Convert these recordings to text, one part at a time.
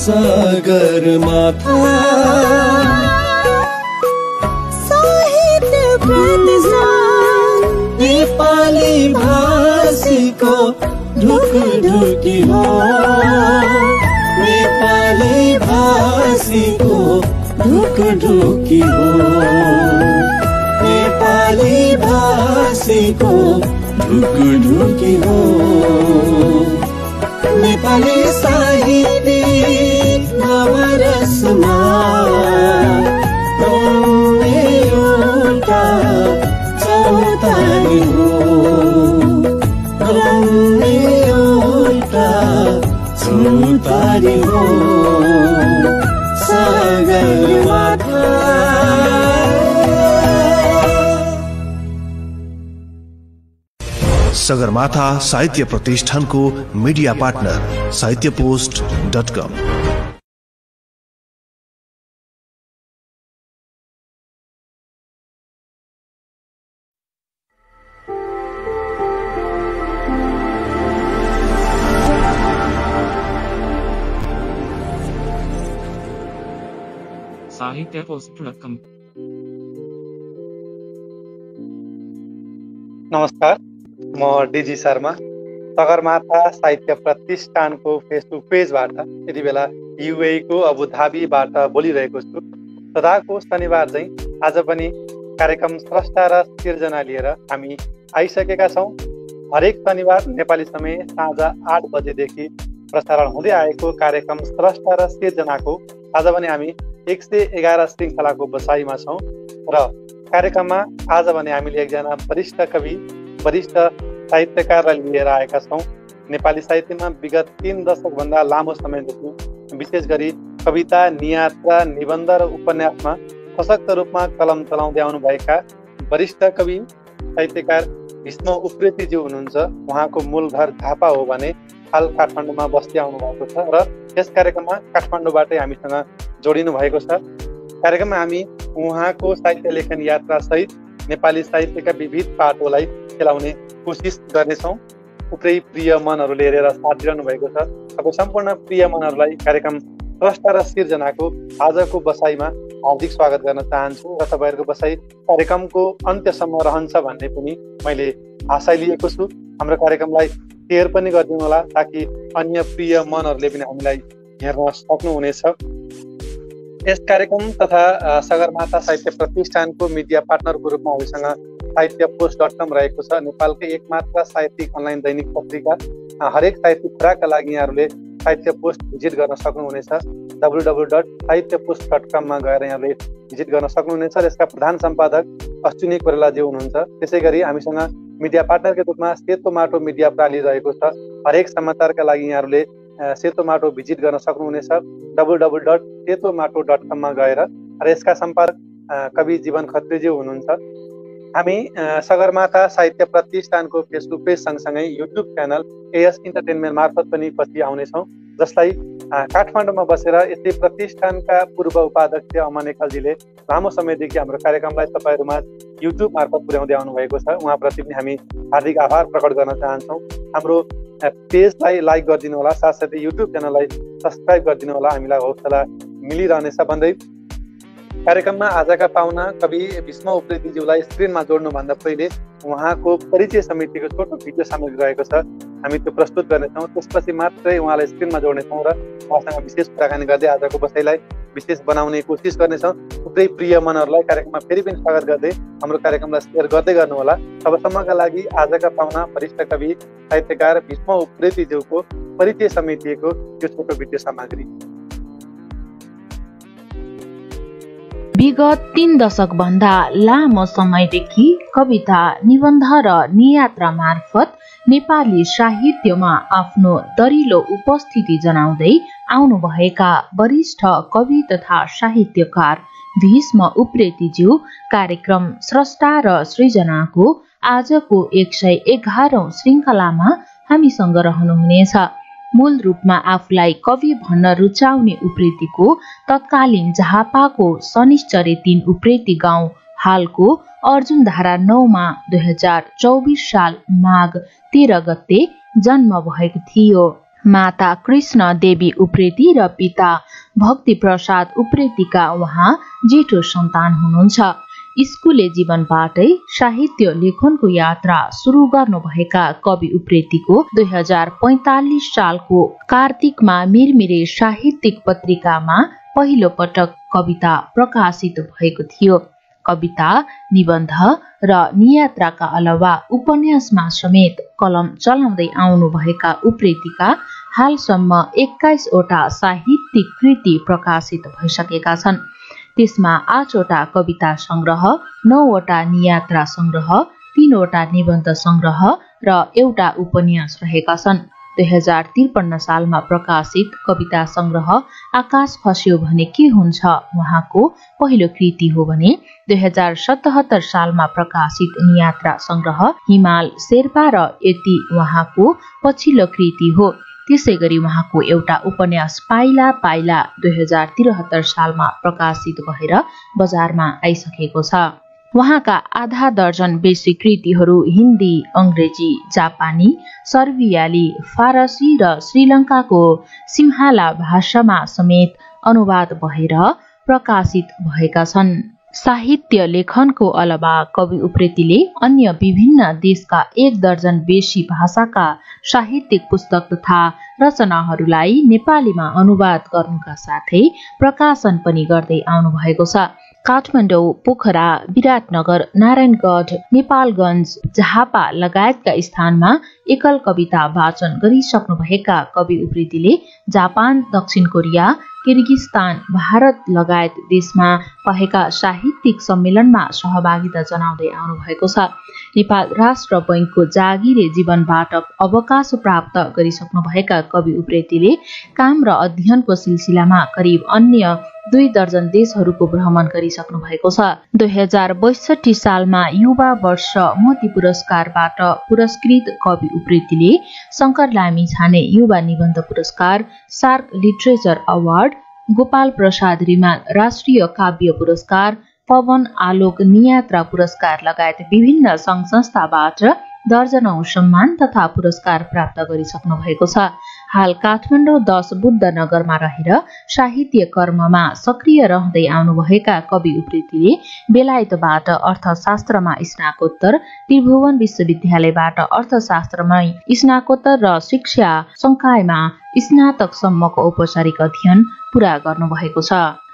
सगरमाथा साहित्य प्रतिष्ठान नेपाली भाषीको ढुकढुकी हो नेपाली भाषीको ढुकढुकी हो नेपाली भाषीको ढुकढुकी हो नेपाली साहित्य नवरसमा एउटा चौतारी हो एउटा चौतारी हो सगरमाथा। सगरमाथा साहित्य प्रतिष्ठानको मिडिया पार्टनर साहित्यपोस्ट.com। साहित्यपोस्ट.com। नमस्कार, म डिजी शर्मा सगरमाथा साहित्य प्रतिष्ठानको फेसबुक पेजबाट यति बेला युएईको अबुधाबीबाट बोलिरहेको छु। सदाको शनिबार चाहिँ आज पनि कार्यक्रम स्रष्टा र सिर्जना लिएर हामी आइसकेका छौँ। हरेक शनिबार नेपाली समय साँझ 8 बजेदेखि प्रसारण हुँदै आएको कार्यक्रम स्रष्टा र सिर्जनाको आज पनि हामी 111 श्रृङ्खलाको बसाइमा छौँ र कार्यक्रममा आज भने हामीले एकजना वरिष्ठ कवि, वरिष्ठ साहित्यकारलाई लिएर आएका छौँ। नेपाली साहित्यमा विगत 3 दशकभन्दा लामो समयदेखि विशेष गरी कविता, नियात्रा, निबन्ध र उपन्यासमा सशक्त रूपमा कलम चलाउँदै आउनुभएका वरिष्ठ कवि साहित्यकार भीष्म उप्रेतीज्यू हुनुहुन्छ। उहाँको मूल घर झापा हो भने हाल काठमाडौँमा बस्दै आउनु भएको छ र यस कार्यक्रममा काठमाडौँबाटै हामीसँग जोडिनु भएको छ। कार्यक्रममा हामी उहाँको साहित्य लेखन यात्रा सहित नेपाली साहित्यका विविध पाटोलाई खेलाउने कोसिस गर्नेछौँ। थुप्रै प्रिय मनहरूले हेरेर साथ दिइरहनु भएको छ। तपाईँ सम्पूर्ण प्रिय मनहरूलाई कार्यक्रम स्रष्टा र सिर्जनाको आजको बसाइमा हार्दिक स्वागत गर्न चाहन्छु र तपाईँहरूको बसाइ कार्यक्रमको अन्त्यसम्म रहन्छ भन्ने पनि मैले आशा लिएको छु। हाम्रो कार्यक्रमलाई शेयर पनि गरिदिनु होला ताकि अन्य प्रिय मनहरूले पनि हामीलाई हेर्न सक्नुहुनेछ। यस कार्यक्रम तथा सगरमाथा साहित्य प्रतिष्ठानको मिडिया पार्टनरको रूपमा हामीसँग साहित्यपोस्ट.com रहेको छ। नेपालकै एकमात्र साहित्यिक अनलाइन दैनिक पत्रिका। हरेक साहित्यिक कुराका लागि यहाँहरूले साहित्यपोस्ट भिजिट गर्न सक्नुहुनेछ। www.साहित्यपोस्ट.com मा गएर यहाँले भिजिट गर्न सक्नुहुनेछ र यसका प्रधान सम्पादक अश्विनी कोइरालाज्यू हुनुहुन्छ। त्यसै गरी हामीसँग मिडिया पार्टनरको रूपमा सेतो माटो मिडिया प्रणाली रहेको छ। हरेक समाचारका लागि यहाँहरूले सेतो माटो भिजिट गर्न सक्नुहुनेछ। www.setomato.com मा गएर र यसका सम्पादक कवि जीवन खत्रीज्यू हुनुहुन्छ। हामी सगरमाथा साहित्य प्रतिष्ठानको फेसबुक पेज सँगसँगै युट्युब च्यानल एएस इन्टरटेनमेन्ट मार्फत पनि पछि आउनेछौँ, जसलाई काठमाडौँमा बसेर यसै प्रतिष्ठानका पूर्व उपाध्यक्ष अमन एकलजीले लामो समयदेखि हाम्रो कार्यक्रमलाई तपाईँहरूमा युट्युब मार्फत पुर्याउँदै आउनुभएको छ। उहाँप्रति पनि हामी हार्दिक आभार प्रकट गर्न चाहन्छौँ। हाम्रो पेजलाई लाइक गरिदिनु होला, साथसाथै युट्युब च्यानललाई सब्सक्राइब गरिदिनु होला, हामीलाई हौसला मिलिरहनेछ भन्दै कार्यक्रममा आजका पाहुना कवि भीष्म उप्रेतीज्यूलाई स्क्रिनमा जोड्नुभन्दा पहिले उहाँको परिचय समितिको छोटो भिडियो सामग्री रहेको छ, हामी त्यो प्रस्तुत गर्नेछौँ। त्यसपछि मात्रै उहाँलाई स्क्रिनमा जोड्नेछौँ र उहाँसँग विशेष कुराकानी गर्दै आजको बसाइलाई विशेष बनाउने कोसिस गर्नेछौँ। थुप्रै प्रिय मनहरूलाई कार्यक्रममा फेरि पनि स्वागत गर्दै हाम्रो कार्यक्रमलाई सेयर गर्दै गर्नुहोला। तबसम्मका लागि आजका पाहुना वरिष्ठ कवि साहित्यकार भीष्म उप्रेतीज्यूको परिचय समितिको यो छोटो भिडियो सामग्री। विगत 3 दशकभन्दा लामो समयदेखि कविता, निबन्ध र नियात्रा मार्फत नेपाली साहित्यमा आफ्नो दरिलो उपस्थिति जनाउँदै आउनुभएका वरिष्ठ कवि तथा साहित्यकार भीष्म उप्रेतीज्यू कार्यक्रम स्रष्टा र सृजनाको आजको 111औं श्रृङ्खलामा हामीसँग रहनुहुनेछ। मूल रूपमा आफूलाई कवि भन्न रुचाउने उप्रेतीको तत्कालीन झापाको शनिश्चरी 3 उप्रेती गाउँ हालको अर्जुनधारा 9 मा 2024 साल माघ 13 गते जन्म भएको थियो। माता कृष्ण देवी उप्रेती र पिता भक्ति प्रसाद उप्रेतीका उहाँ जेठो सन्तान हुनुहुन्छ। स्कुले जीवनबाटै साहित्य लेखनको यात्रा सुरु गर्नुभएका कवि उप्रेतीको 2045 सालको कार्तिकमा मिरमिरे साहित्यिक पत्रिकामा पहिलो पटक कविता प्रकाशित भएको थियो। कविता, निबन्ध र नियात्राका अलावा उपन्यासमा समेत कलम चलाउँदै आउनुभएका उप्रेतीका हालसम्म 21 वटा साहित्यिक कृति प्रकाशित भइसकेका छन्। त्यसमा 8 वटा कविता संग्रह, 9 वटा नियात्रा संग्रह, 3 वटा निबन्ध संग्रह र एउटा उपन्यास रहेका छन्। 2053 सालमा प्रकाशित कविता संग्रह आकाश खस्यो भने के हुन्छ उहाँको पहिलो कृति हो भने 2077 सालमा प्रकाशित नियात्रा संग्रह हिमाल शेर्पा र यति उहाँको पछिल्लो कृति हो। त्यसैगरी उहाँको एउटा उपन्यास पाइला पाइला 2073 सालमा प्रकाशित भएर बजारमा आइसकेको छ। उहाँका आधा दर्जन बेसी कृतिहरू हिन्दी, अंग्रेजी, जापानी, सर्बियाली, फारसी र श्रीलङ्काको सिम्हाला भाषामा समेत अनुवाद भएर प्रकाशित भएका छन्। साहित्य लेखनको अलावा कवि उप्रेतीले अन्य विभिन्न देशका 1 दर्जन बेसी भाषाका साहित्यिक पुस्तक तथा रचनाहरूलाई नेपालीमा अनुवाद गर्नुका साथै प्रकाशन पनि गर्दै आउनु भएको छ। काठमाडौँ, पोखरा, विराटनगर, नारायणगढ, नेपालगञ्ज, झापा लगायतका स्थानमा एकल कविता वाचन गरिसक्नुभएका कवि उप्रेतीले जापान, दक्षिण कोरिया, किर्गिस्तान, भारत लगायत देशमा भएका साहित्यिक सम्मेलनमा सहभागिता जनाउँदै आउनुभएको छ। नेपाल राष्ट्र बैंकको जागिरे जीवनबाट अवकाश प्राप्त गरिसक्नुभएका कवि उप्रेतीले काम र अध्ययनको सिलसिलामा करिब अन्य 2 दर्जन देशहरूको भ्रमण गरिसक्नु भएको छ। 2062 सालमा युवा वर्ष मोती पुरस्कारबाट पुरस्कृत कवि उप्रेतीले शंकर लामिछाने युवा निबन्ध पुरस्कार, SAARC literature award, Gopal Prasad Rimal राष्ट्रिय काव्य पुरस्कार, पवन आलोक नियात्रा पुरस्कार लगायत विभिन्न संघ संस्थाबाट दर्जनौं सम्मान तथा पुरस्कार प्राप्त गरिसक्नु भएको छ। हाल काठमाडौँ 10 बुद्ध नगरमा रहेर साहित्य कर्ममा सक्रिय रहँदै आउनुभएका कवि उप्रेतीले बेलायतबाट अर्थशास्त्रमा स्नाकोत्तर, त्रिभुवन विश्वविद्यालयबाट अर्थशास्त्रमा स्नाकोत्तर र शिक्षा संकायमा स्नातकसम्मको औपचारिक अध्ययन पूरा गर्नुभएको छ।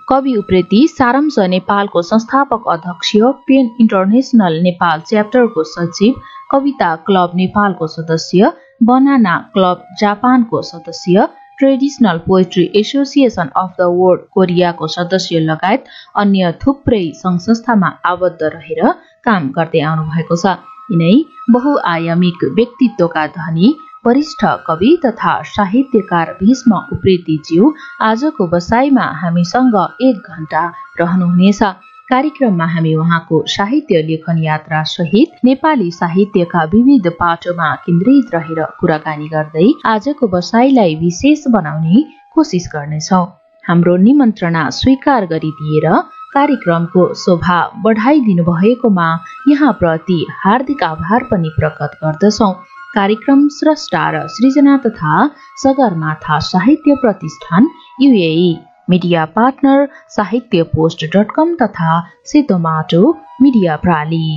कवि उप्रेती सारांश नेपालको संस्थापक अध्यक्ष, पेन इन्टरनेशनल नेपाल च्याप्टरको सचिव, कविता क्लब नेपालको सदस्य, बनाना क्लब जापानको सदस्य, traditional poetry association of the world कोरियाको सदस्य लगायत अन्य थुप्रै संघ संस्थामा आबद्ध रहेर काम गर्दै आउनु भएको छ। यिनै बहुआयामिक व्यक्तित्वका धनी वरिष्ठ कवि तथा साहित्यकार भीष्म उप्रेतीज्यू आजको बसाइमा हामीसँग 1 घण्टा रहनुहुनेछ। कार्यक्रममा हामी उहाँको साहित्य लेखन यात्रा सहित नेपाली साहित्यका विविध पाटोमा केन्द्रित रहेर कुराकानी गर्दै आजको बसाइलाई विशेष बनाउने कोसिस गर्नेछौँ। हाम्रो निमन्त्रणा स्वीकार गरिदिएर कार्यक्रमको शोभा बढाइदिनु भएकोमा यहाँप्रति हार्दिक आभार पनि प्रकट गर्दछौँ। कार्यक्रम स्रष्टा र सृजना तथा सगरमाथा साहित्य प्रतिष्ठान UAE, मिडिया पार्टनर साहित्यपोस्ट.com तथा सेतो माटो मिडिया प्राली।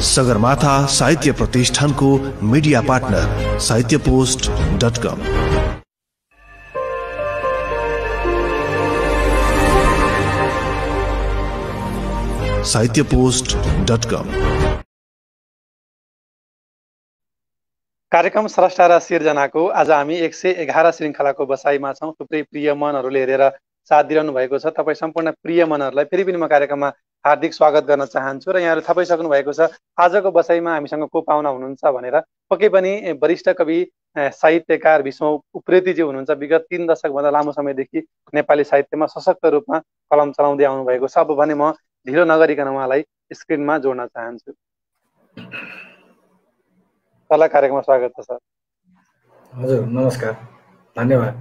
सगरमाथा साहित्य प्रतिष्ठानको मिडिया पार्टनर साहित्यपोस्ट.com। साहित्यपोस्ट.com। कार्यक्रम स्रष्टा र सिर्जनाको आज हामी 111 श्रृङ्खलाको बसाइमा छौँ। थुप्रै प्रिय मनहरूले हेरेर साथ दिइरहनु भएको छ। तपाईँ सम्पूर्ण प्रिय मनहरूलाई फेरि पनि म कार्यक्रममा हार्दिक स्वागत गर्न चाहन्छु र यहाँहरू थाहा पाइसक्नु भएको छ आजको बसाइमा हामीसँग को पाहुना हुनुहुन्छ भनेर। पक्कै पनि वरिष्ठ कवि साहित्यकार भीष्म उप्रेतीजी हुनुहुन्छ। विगत 3 दशकभन्दा लामो समयदेखि नेपाली साहित्यमा सशक्त रूपमा कलम चलाउँदै आउनु भएको छ। अब भने म ढिलो नगरिकन उहाँलाई स्क्रिनमा जोड्न चाहन्छु। तपाईँलाई कार्यक्रममा स्वागत छ सर। हजुर नमस्कार, धन्यवाद।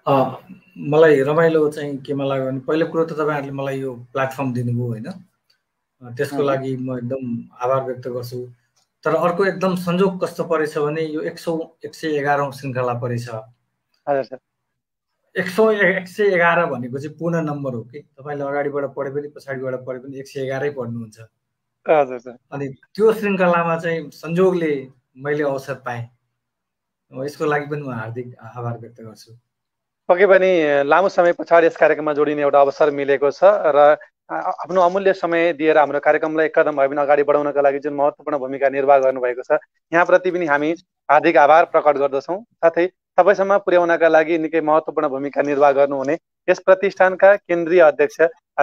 मलाई रमाइलो चाहिँ केमा लाग्यो भने पहिलो कुरो त तपाईँहरूले मलाई यो प्लेटफर्म दिनुभयो होइन, त्यसको लागि म एकदम आभार व्यक्त गर्छु। तर अर्को एकदम संजोग कस्तो परेछ भने यो 111औं श्रृङ्खला परेछ। 111 भनेको चाहिँ पूर्ण नम्बर हो कि, तपाईँले अगाडिबाट पढे पनि पछाडिबाट पढे पनि 111 पढ्नुहुन्छ। अनि त्यो श्रृङ्खलामा चाहिँ संजोगले मैले अवसर पाएँ, यसको लागि पनि म हार्दिक आभार व्यक्त गर्छु। पक्कै पनि लामो समय पछाडि यस कार्यक्रममा जोडिने एउटा अवसर मिलेको छ र आफ्नो अमूल्य समय दिएर हाम्रो कार्यक्रमलाई एक कदम भए पनि अगाडि बढाउनका लागि जुन महत्त्वपूर्ण भूमिका निर्वाह गर्नुभएको छ यहाँप्रति पनि हामी हार्दिक आभार प्रकट गर्दछौँ। साथै तपाईँसम्म पुर्याउनका लागि निकै महत्त्वपूर्ण भूमिका निर्वाह गर्नुहुने यस प्रतिष्ठानका केन्द्रीय अध्यक्ष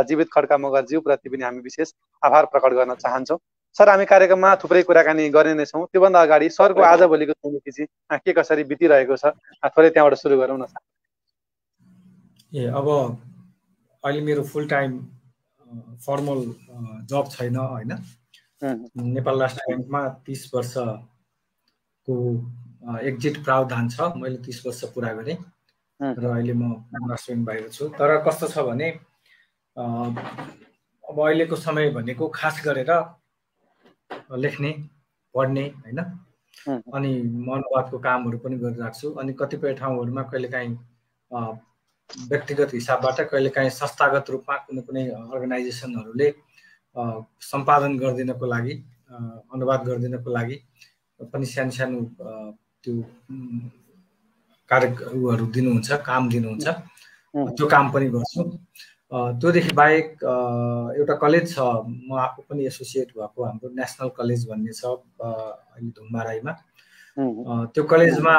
जीवित खड्का मगरज्यू प्रति पनि हामी विशेष आभार प्रकट गर्न चाहन्छौँ। सर, हामी कार्यक्रममा थुप्रै कुराकानी गर्ने नै छौँ। त्योभन्दा अगाडि सरको आजभोलिको जिन्दगी चाहिँ के कसरी बितिरहेको छ थोरै त्यहाँबाट सुरु गरौँ न। अब अहिले मेरो फुल टाइम फर्मल जब छैन होइन। नेपाल राष्ट्र ब्याङ्कमा 30 वर्षको एक्जिट प्रावधान छ, मैले 30 वर्ष पुरा गरेँ र अहिले म राष्ट्र ब्याङ्क बाहिर छु। तर कस्तो छ भने अब अहिलेको समय भनेको खास गरेर लेख्ने पढ्ने होइन, अनि म अनुवादको कामहरू पनि गरिरहेको छु। अनि कतिपय ठाउँहरूमा कहिलेकाहीँ व्यक्तिगत हिसाबबाट कहिलेकाहीँ संस्थागत रूपमा कुनै अर्गनाइजेसनहरूले सम्पादन गरिदिनको लागि, अनुवाद गरिदिनको लागि पनि सानो त्यो कार्यहरू दिनुहुन्छ, काम दिनुहुन्छ, त्यो काम पनि गर्छु। त्योदेखि बाहेक एउटा कलेज छ, म आफू पनि एसोसिएट भएको, हाम्रो नेसनल कलेज भन्ने छ अहिले धुम्बाराईमा। त्यो कलेजमा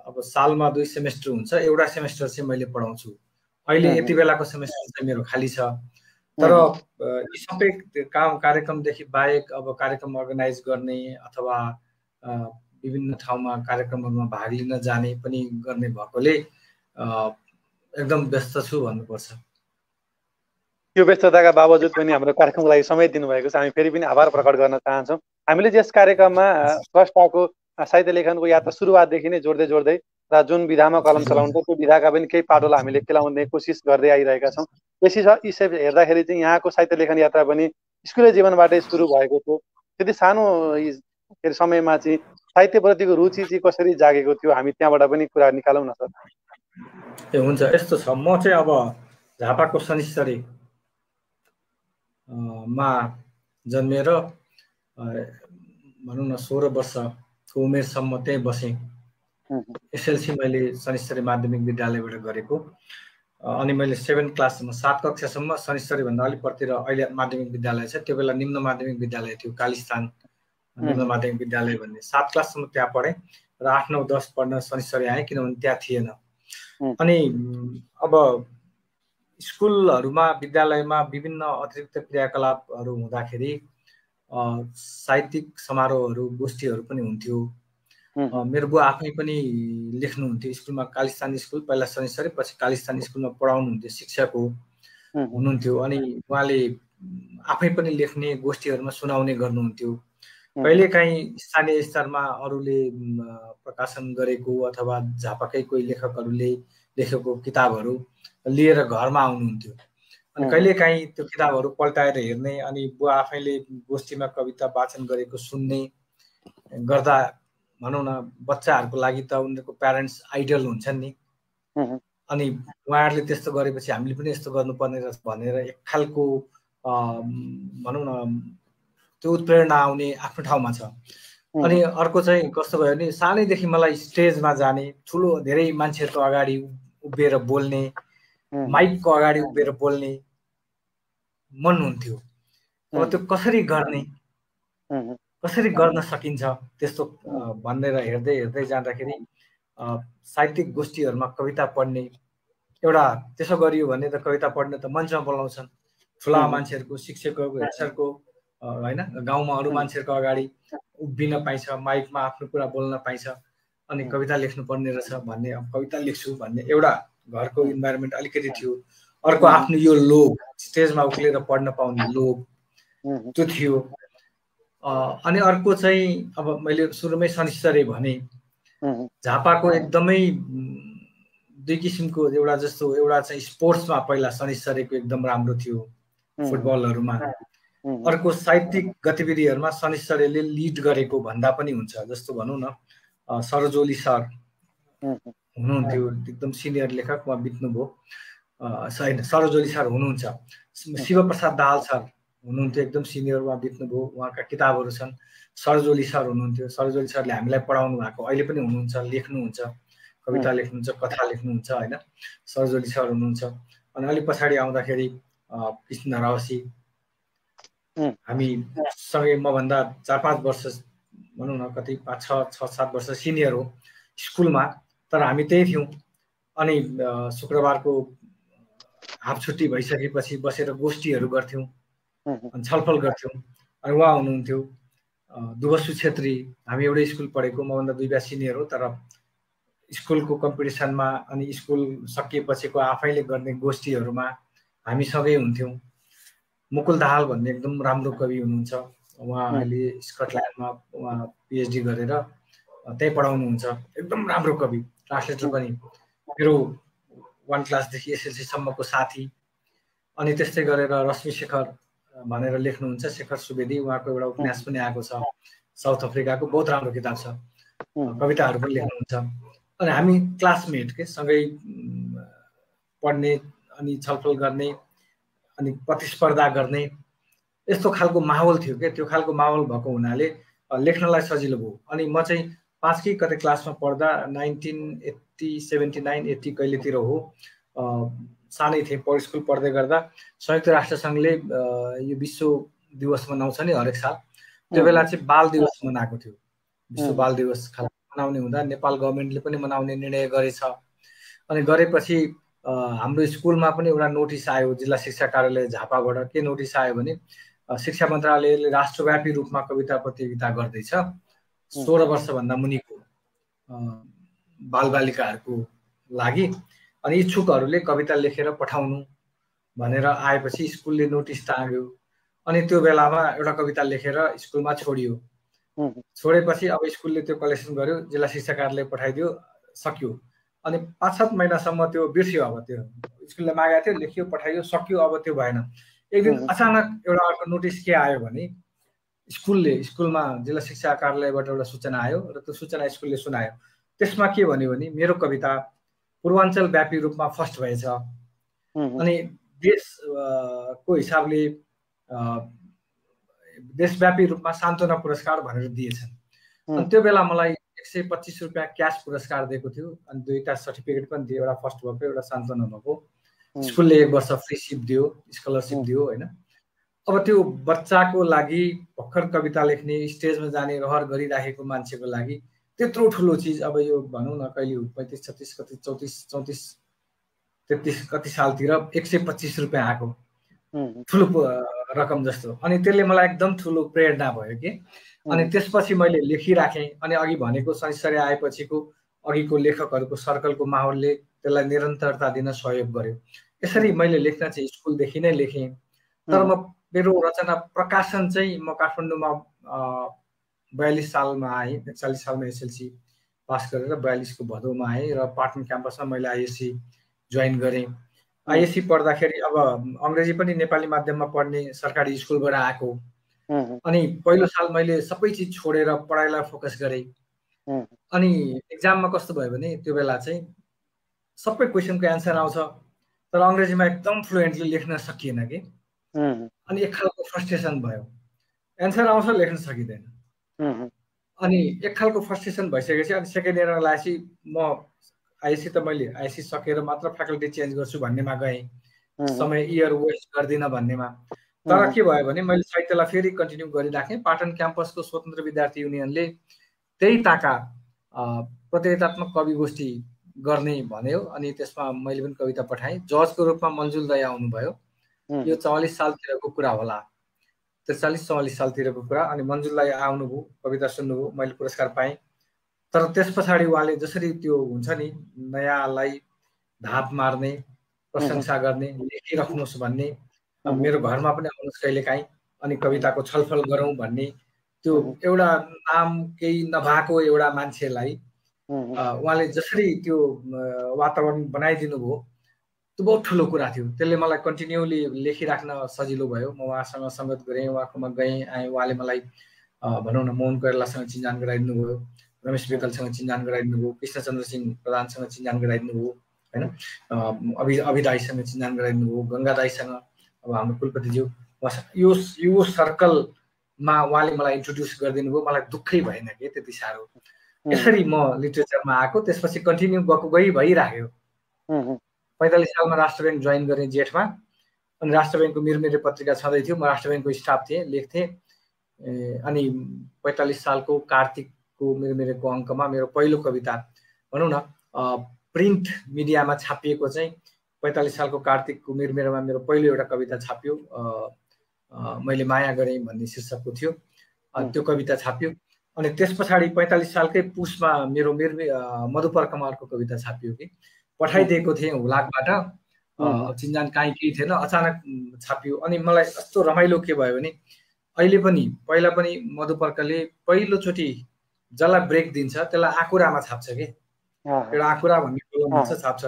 अब सालमा 2 सेमेस्टर हुन्छ, एउटा सेमेस्टर चाहिँ मैले पढाउँछु। अहिले यति बेलाको सेमेस्टर चाहिँ मेरो खाली छ। तर यी सबै कार्यक्रमदेखि बाहेक अब कार्यक्रम अर्गनाइज गर्ने अथवा विभिन्न ठाउँमा कार्यक्रमहरूमा भाग लिन जाने पनि गर्ने भएकोले एकदम व्यस्त छु भन्नुपर्छ। यो व्यस्तताका बावजुद पनि हाम्रो कार्यक्रमको लागि समय दिनुभएको छ, हामी फेरि पनि आभार प्रकट गर्न चाहन्छौँ। हामीले यस कार्यक्रममा स्रष्टाको साहित्य लेखनको यात्रा सुरुवातदेखि नै जोड्दै र जुन विधामा कलम चलाउँछ त्यो विधाका पनि केही पाटोलाई हामीले केलाउने कोसिस गर्दै आइरहेका छौँ। यी सब हेर्दाखेरि चाहिँ यहाँको साहित्य लेखन यात्रा पनि स्कुले जीवनबाटै सुरु भएको थियो। त्यति सानो समयमा चाहिँ साहित्यप्रतिको रुचि चाहिँ कसरी जागेको थियो, हामी त्यहाँबाट पनि कुरा निकालौँ न सर। हुन्छ, यस्तो छ, म चाहिँ अब झापाको शनिश्चरी मा जन्मेर भनौँ न 16 वर्षको उमेरसम्म त्यहीँ बसेँ। एसएलसी मैले शनिश्चरी माध्यमिक विद्यालयबाट गरेको। अनि मैले 7 क्लाससम्म 7 कक्षासम्म शनिश्चरी भन्दा अलिक परतिर अहिले माध्यमिक विद्यालय छ, त्यो बेला निम्न माध्यमिक विद्यालय थियो, कालीस्थान निम्न माध्यमिक विद्यालय भन्ने। 7 क्लाससम्म त्यहाँ पढेँ र 8, 9, 10 पढ्न शनिश्चरी आएँ, किनभने त्यहाँ थिएन। अनि अब स्कुलहरूमा विद्यालयमा विभिन्न अतिरिक्त क्रियाकलापहरू हुँदाखेरि साहित्यिक समारोहहरू गोष्ठीहरू पनि हुन्थ्यो। मेरो बुवा आफै पनि लेख्नुहुन्थ्यो स्कुलमा, कालीस्थान स्कुल पहिला शनिश्चरी पछि कालीस्थान स्कुलमा पढाउनुहुन्थ्यो, शिक्षक हुनुहुन्थ्यो। अनि उहाँले आफै पनि लेख्ने, गोष्ठीहरूमा सुनाउने गर्नुहुन्थ्यो। कहिलेकाहीँ स्थानीय स्तरमा अरूले प्रकाशन गरेको अथवा झापाकै कोही लेखकहरूले लेखेको किताबहरू लिएर घरमा आउनुहुन्थ्यो। अनि कहिलेकाहीँ त्यो किताबहरू पल्टाएर हेर्ने, अनि बुवा आफैले गोष्ठीमा कविता वाचन गरेको सुन्ने गर्दा भनौँ न बच्चाहरूको लागि त उनीहरूको प्यारेन्ट्स आइडल हुन्छन् नि। अनि उहाँहरूले त्यस्तो गरेपछि हामीले पनि यस्तो गर्नुपर्ने रहेछ भनेर एक खालको भनौँ न त्यो उत्प्रेरणा आउने आफ्नो ठाउँमा छ। अनि अर्को चाहिँ कस्तो भयो भने सानैदेखि मलाई स्टेजमा जाने, ठुलो धेरै मान्छेहरूको अगाडि उभिएर बोल्ने, माइकको अगाडि उभिएर बोल्ने मन हुन्थ्यो। अब त्यो कसरी गर्ने, कसरी गर्न सकिन्छ त्यस्तो भनेर हेर्दै जाँदाखेरि साहित्यिक गोष्ठीहरूमा कविता पढ्ने, एउटा त्यसो गरियो भने त कविता पढ्ने त मञ्चमा बोलाउँछन्, ठुला मान्छेहरूको, शिक्षकको, हेडसरको होइन, गाउँमा अरू मान्छेहरूको अगाडि उभिन पाइन्छ, माइकमा आफ्नो कुरा बोल्न पाइन्छ, अनि कविता लेख्नुपर्ने रहेछ भन्ने, कविता लेख्छु भन्ने एउटा घरको इन्भाइरोमेन्ट अलिकति थियो। अर्को आफ्नो यो लोभ, स्टेजमा उक्लेर पढ्न पाउने लोभ त्यो थियो। अनि अर्को चाहिँ अब मैले सुरुमै शनिश्चरी भने झापाको एकदमै दुई किसिमको, एउटा जस्तो एउटा चाहिँ स्पोर्ट्समा पहिला शनिश्चरको एकदम राम्रो थियो फुटबलहरूमा, अर्को साहित्यिक गतिविधिहरूमा शनिश्चरले लिड गरेको भन्दा पनि हुन्छ। जस्तो भनौँ न सरोजोली सर हुनुहुन्थ्यो, एकदम सिनियर लेखक, उहाँ बित्नुभयो, होइन सरोजोली सर हुनुहुन्छ, शिवप्रसाद दाहाल सर हुनुहुन्थ्यो एकदम सिनियर, उहाँ बित्नुभयो, उहाँका किताबहरू छन्। सरोजोली सर हुनुहुन्थ्यो, सरोजोली सरले हामीलाई पढाउनु भएको, अहिले पनि हुनुहुन्छ, लेख्नुहुन्छ, कविता लेख्नुहुन्छ, कथा लेख्नुहुन्छ होइन, सरोजोली सर हुनुहुन्छ। अनि अलिक पछाडि आउँदाखेरि कृष्ण रावसी, हामी सँगै मभन्दा 4-5 वर्ष भनौँ न, कति 5-6-7 वर्ष सिनियर हो स्कुलमा, तर हामी त्यही थियौँ। अनि शुक्रबारको हाफ छुट्टी भइसकेपछि बसेर गोष्ठीहरू गर्थ्यौँ, अनि छलफल गर्थ्यौँ। अनि उहाँ हुनुहुन्थ्यो दुवसु छेत्री, हामी एउटै स्कुल पढेको, मभन्दा 2 ब्याच सिनियर हो, तर स्कुलको कम्पिटिसनमा अनि स्कुल सकिएपछिको आफैले गर्ने गोष्ठीहरूमा हामी सँगै हुन्थ्यौँ। मुकुल दाहाल भन्ने एकदम राम्रो कवि हुनुहुन्छ, उहाँ अहिले स्कटल्यान्डमा उहाँ पिएचडी गरेर त्यही पढाउनुहुन्छ, एकदम राम्रो कवि, ट्रान्सलेटर पनि, मेरो 1 क्लासदेखि एसएलसीसम्मको साथी। अनि त्यस्तै गरेर रश्मि शेखर भनेर लेख्नुहुन्छ, शेखर सुवेदी, उहाँको एउटा उपन्यास पनि आएको छ साउथ अफ्रिकाको, बहुत राम्रो किताब छ, कविताहरू पनि लेख्नुहुन्छ। अनि हामी क्लासमेट के सँगै पढ्ने अनि छलफल गर्ने अनि प्रतिस्पर्धा गर्ने, यस्तो खालको माहौल थियो क्या। त्यो खालको माहौल भएको हुनाले लेख्नलाई सजिलो भयो। अनि म चाहिँ 5 कि कतै क्लासमा पढ्दा 1979-80 कहिलेतिर हो, सानै थिएँ, स्कुल पढ्दै गर्दा संयुक्त राष्ट्रसङ्घले यो विश्व दिवस मनाउँछ नि हरेक साल, त्यो बेला चाहिँ बाल दिवस मनाएको थियो। विश्व बाल दिवस मनाउने हुँदा नेपाल गभर्मेन्टले पनि मनाउने निर्णय गरेछ। अनि गरेपछि हाम्रो स्कुलमा पनि एउटा नोटिस आयो जिल्ला शिक्षा कार्यालय झापाबाट। के नोटिस आयो भने शिक्षा मन्त्रालयले राष्ट्रव्यापी रूपमा कविता प्रतियोगिता गर्दैछ 16 वर्षभन्दा मुनिको बालबालिकाहरूको लागि, अनि इच्छुकहरूले कविता लेखेर पठाउनु भनेर आएपछि स्कुलले नोटिस टाँग्यो। अनि त्यो बेलामा एउटा कविता लेखेर स्कुलमा छोडियो। छोडेपछि अब स्कुलले त्यो कलेक्सन गर्यो, जिल्ला शिक्षा कार्यालय पठाइदियो, सक्यो। अनि 5-7 महिनासम्म त्यो बिर्सियो। अब त्यो स्कुलले मागेको थियो, लेखियो, पठाइयो, सक्यो, अब त्यो भएन। एक दिन अचानक एउटा अर्को नोटिस के आयो भने स्कुलमा जिल्ला शिक्षा कार्यालयबाट एउटा सूचना आयो र त्यो सूचना स्कुलले सुनायो। त्यसमा के भन्यो भने मेरो कविता पूर्वाञ्चल व्यापी रूपमा फर्स्ट भएछ, अनि देशको हिसाबले देशव्यापी रूपमा सान्त्वना पुरस्कार भनेर दिएछन्। अनि त्यो बेला मलाई 125 रुपियाँ क्यास पुरस्कार दिएको थियो, अनि 2टा सर्टिफिकेट पनि दियो, एउटा फर्स्ट भएको एउटा सान्त्वना भएको। स्कुलले 1 वर्ष फ्री सिप दियो, स्कलरसिप दियो होइन। अब त्यो बच्चाको लागि भर्खर कविता लेख्ने, स्टेजमा जाने रहर गरिराखेको मान्छेको लागि त्यत्रो ठुलो चिज, अब यो भनौँ न कहिले 35-36 कति 34-33 कति सालतिर 125 रुपियाँ आएको, ठुलो रकम जस्तो। अनि त्यसले मलाई एकदम ठुलो प्रेरणा भयो कि। अनि त्यसपछि मैले लेखिराखेँ। अनि अघि भनेको शनिश्चरी आएपछिको अघिको लेखकहरूको सर्कलको माहौलले त्यसलाई निरन्तरता दिन सहयोग गर्यो। यसरी मैले लेख्न चाहिँ स्कुलदेखि नै लेखेँ। तर मेरो रचना प्रकाशन चाहिँ म काठमाडौँमा 42 सालमा आएँ, 41 सालमा एसएलसी पास गरेर 42 को भदौमा आएँ र पाटन क्याम्पसमा मैले आइएससी जोइन गरेँ। आइएससी पढ्दाखेरि अब अङ्ग्रेजी पनि नेपाली माध्यममा पढ्ने सरकारी स्कुलबाट आएको। अनि पहिलो साल मैले सबै चिज छोडेर पढाइलाई फोकस गरेँ। अनि एक्जाममा कस्तो भयो भने त्यो बेला चाहिँ सबै क्वेसनको एन्सर आउँछ, तर अङ्ग्रेजीमा एकदम फ्लुएन्टली लेख्न सकिएन कि। अनि एक खालको फ्रस्ट्रेसन भयो, एन्सर आउँछ लेख्न सकिँदैन। अनि एक खालको फ्रस्ट्रेसन भइसकेपछि अनि सेकेन्ड इयरमा लागेपछि म आइएससी त मैले आइएससी सकेर मात्र फ्याकल्टी चेन्ज गर्छु भन्नेमा गएँ, समय इयर वेस्ट गर्दिनँ भन्नेमा। तर के भयो भने मैले साहित्यलाई फेरि कन्टिन्यू गरिराखेँ। पाटन क्याम्पसको स्वतन्त्र विद्यार्थी युनियनले त्यही ताका प्रतियोगितात्मक कवि गोष्ठी गर्ने भन्यो। अनि त्यसमा मैले पनि कविता पठाएँ। जजको रूपमा मन्जुल दाइ आउनुभयो। यो 44 सालतिरको कुरा होला, 43-44 सालतिरको कुरा। अनि मन्जुल दाइ आउनुभयो, कविता सुन्नुभयो, मैले पुरस्कार पाएँ। तर त्यस पछाडि उहाँले जसरी त्यो हुन्छ नि नयाँलाई धाप मार्ने, प्रशंसा गर्ने, लेखिराख्नुहोस् भन्ने, मेरो घरमा पनि आउनुहोस् कहिलेकाहीँ अनि कविताको छलफल गरौँ भन्ने, त्यो एउटा नाम केही नभएको एउटा मान्छेलाई उहाँले जसरी त्यो वातावरण बनाइदिनु भयो त्यो बहुत ठुलो कुरा थियो। त्यसले मलाई कन्टिन्युली लेखिराख्न सजिलो भयो। म उहाँसँग सङ्गत गरेँ, उहाँकोमा गएँ आएँ। उहाँले मलाई भनौँ न मोहन कोइरालासँग चिन्जान गराइदिनु भयो, रमेश बेकलसँग चिन्जान गराइदिनु भयो, कृष्णचन्द्र सिंह प्रधानसँग चिन्जान गराइदिनु भयो होइन, अभि दाईसँग चिन्जान गराइदिनु भयो, गङ्गा दाईसँग अब हाम्रो कुलपतिज्यू यो सर्कलमा उहाँले मलाई इन्ट्रोड्युस गरिदिनु भयो। मलाई दुःखै भएन कि त्यति साह्रो। यसरी म लिटरेचरमा आएको। त्यसपछि कन्टिन्यू भइराख्यो। 45 सालमा राष्ट्र ब्याङ्क जोइन गरेँ जेठमा। अनि राष्ट्र ब्याङ्कको मिरमिरे पत्रिका छँदै थियो। म राष्ट्र ब्याङ्कको स्टाफ थिएँ, लेख्थेँ। अनि 45 सालको कार्तिकको मिरमिरेको अङ्कमा मेरो पहिलो कविता भनौँ न प्रिन्ट मिडियामा छापिएको चाहिँ 45 सालको कार्तिकको मिरमिरेमा मेरो पहिलो एउटा कविता छापियो। मैले माया गरेँ भन्ने शीर्षकको थियो। त्यो कविता छापियो। अनि त्यस पछाडि 45 सालकै पुसमा मेरो मधुपर कमारको कविता छापियो कि पठाइदिएको थिएँ हुलाकबाट। चिन्जान काहीँ केही थिएन, अचानक छापियो। अनि मलाई यस्तो रमाइलो के भयो भने अहिले पनि पहिला पनि मधुपर्कले पहिलोचोटि जसलाई ब्रेक दिन्छ त्यसलाई आकुरामा छाप्छ कि एउटा आकुरा भन्ने कलम हुन्छ छाप्छ।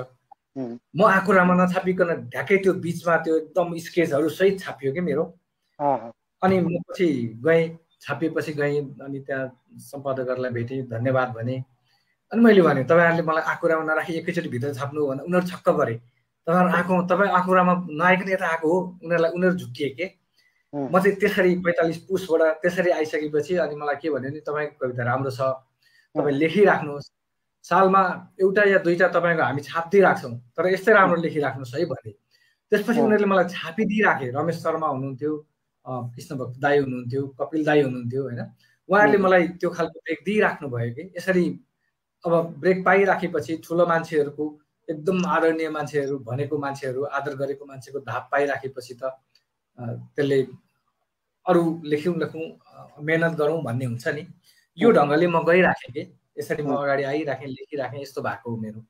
म आकुरामा नछापिकन ढ्याकै त्यो बिचमा त्यो एकदम स्केचहरू सहित छापियो कि मेरो। अनि म पछि गएँ, छापिएपछि गएँ अनि त्यहाँ सम्पादकहरूलाई भेटेँ, धन्यवाद भने। अनि मैले भने तपाईँहरूले मलाई आकुरामा नराखी एकैचोटि भित्र छाप्नु भने उनीहरू छक्क गरे। तपाईँ आकुरामा नआइकन यता आएको हो, उनीहरू झुक्किए के। म चाहिँ त्यसरी 45 पुसबाट त्यसरी आइसकेपछि अनि मलाई के भन्यो भने तपाईँको कविता राम्रो छ, तपाईँ लेखिराख्नुहोस्, सालमा एउटा या दुईटा तपाईँको हामी छापिदिइराख्छौँ, तर यस्तै राम्रो लेखिराख्नुहोस् है भने। त्यसपछि उनीहरूले मलाई छापिदिइराखे। रमेश शर्मा हुनुहुन्थ्यो, कृष्ण भक्त दाई हुनुहुन्थ्यो, कपिल दाई हुनुहुन्थ्यो होइन। उहाँहरूले मलाई त्यो खालको ब्रेक दिइराख्नु भयो कि। यसरी अब ब्रेक पाइराखेपछि ठुलो मान्छेहरूको एकदम आदरणीय मान्छेहरू भनेको मान्छेहरू आदर गरेको मान्छेको धाप पाइराखेपछि त त्यसले अरू लेखौँ मेहनत गरौँ भन्ने हुन्छ नि। यो ढङ्गले म गइराखेँ कि यसरी म अगाडि आइराखेँ, लेखिराखेँ। यस्तो भएको हो मेरो।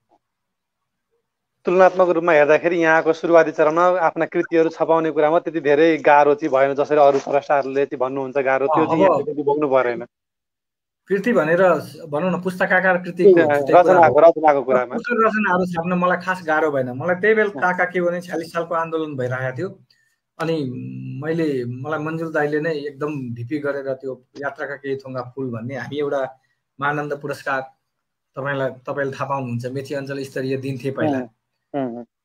तुलनात्मक रूपमा हेर्दाखेरि यहाँको सुरुवाती चरणमा आफ्ना कृतिहरू छपाउने कुरामा त्यति धेरै गाह्रो चाहिँ भएन, जसरी अरू स्रष्टाहरूले चाहिँ भन्नुहुन्छ गाह्रो, त्यो चाहिँ यहाँ त्यति बोक्नु परेन। कृति भनेर भनौँ न पुस्तकाकार कृति रचनाको कुरामा रचनाहरू छाप्न मलाई खास गाह्रो भएन। मलाई त्यही बेला ताका के भने 46 सालको आन्दोलन भइरहेको थियो। अनि मलाई मन्जुल दाईले नै एकदम ढिपी गरेर त्यो यात्राका केही थोङ्गा फुल भन्ने हामी एउटा महानन्द पुरस्कार तपाईँले थाहा पाउनुहुन्छ, मेची अञ्चल स्तरीय दिन्थे पहिला।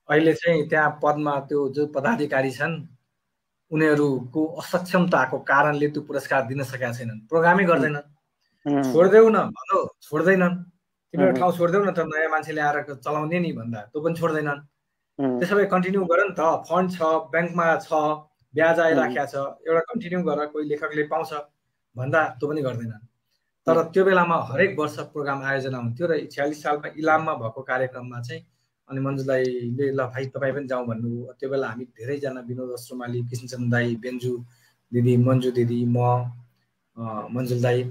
अहिले चाहिँ त्यहाँ पदमा त्यो जो पदाधिकारी छन् उनीहरूको असक्षमताको कारणले त्यो पुरस्कार दिन सकेका छैनन्। प्रोग्रामै गर्दैनन्। छोडिदेऊ न भनो, छोड्दैनन्। तिम्रो ठाउँ छोडिदेऊ न त, नयाँ मान्छेले आएर चलाउने नि भन्दा त्यो पनि छोड्दैनन्। त्यसो भए कन्टिन्यू गर नि त, फन्ड छ, ब्याङ्कमा छ, ब्याज आइराखेको छ, एउटा कन्टिन्यू गर, कोही लेखकले पाउँछ भन्दा त्यो पनि गर्दैनन्। तर त्यो बेलामा हरेक वर्ष प्रोग्राम आयोजना हुन्थ्यो र 46 सालमा इलाममा भएको कार्यक्रममा चाहिँ अनि मन्जु दाईले ल भाइ तपाईँ पनि जाउँ भन्नुभयो। त्यो बेला हामी धेरैजना विनोद अस्ट्रोमाली, कृष्णचन्द्र दाई, बेन्जु दिदी, मन्जु दिदी, म, मन्जुल दाई,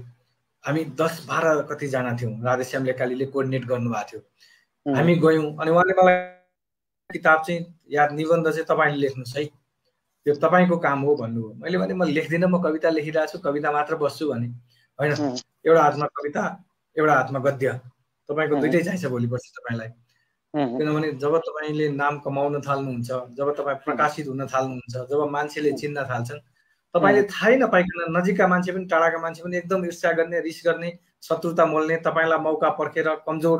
हामी 10-12 कतिजना थियौँ। राधेश्याम लेकालीले कोअर्डिनेट गर्नुभएको थियो। हामी गयौँ अनि उहाँले मलाई किताब चाहिँ निबन्ध चाहिँ तपाईँले लेख्नुहोस् है, यो तपाईँको काम हो भन्नुभयो। मैले भने म लेख्दिनँ, म कविता लेखिरहेको छु, कविता मात्र बस्छु भने। होइन, एउटा हातमा कविता एउटा हातमा गद्य, तपाईँको दुइटै चाहिन्छ भोलि पर्सि तपाईँलाई। किनभने जब तपाईँले नाम कमाउन थाल्नुहुन्छ, जब तपाईँ प्रकाशित हुन थाल्नुहुन्छ, जब मान्छेले चिन्न थाल्छन्, तपाईँले थाहै नपाइकन नजिकका मान्छे पनि टाढाका मान्छे पनि एकदम ईर्ष्या गर्ने, रिस गर्ने, शत्रुता मोल्ने, तपाईँलाई मौका पर्खेर कमजोर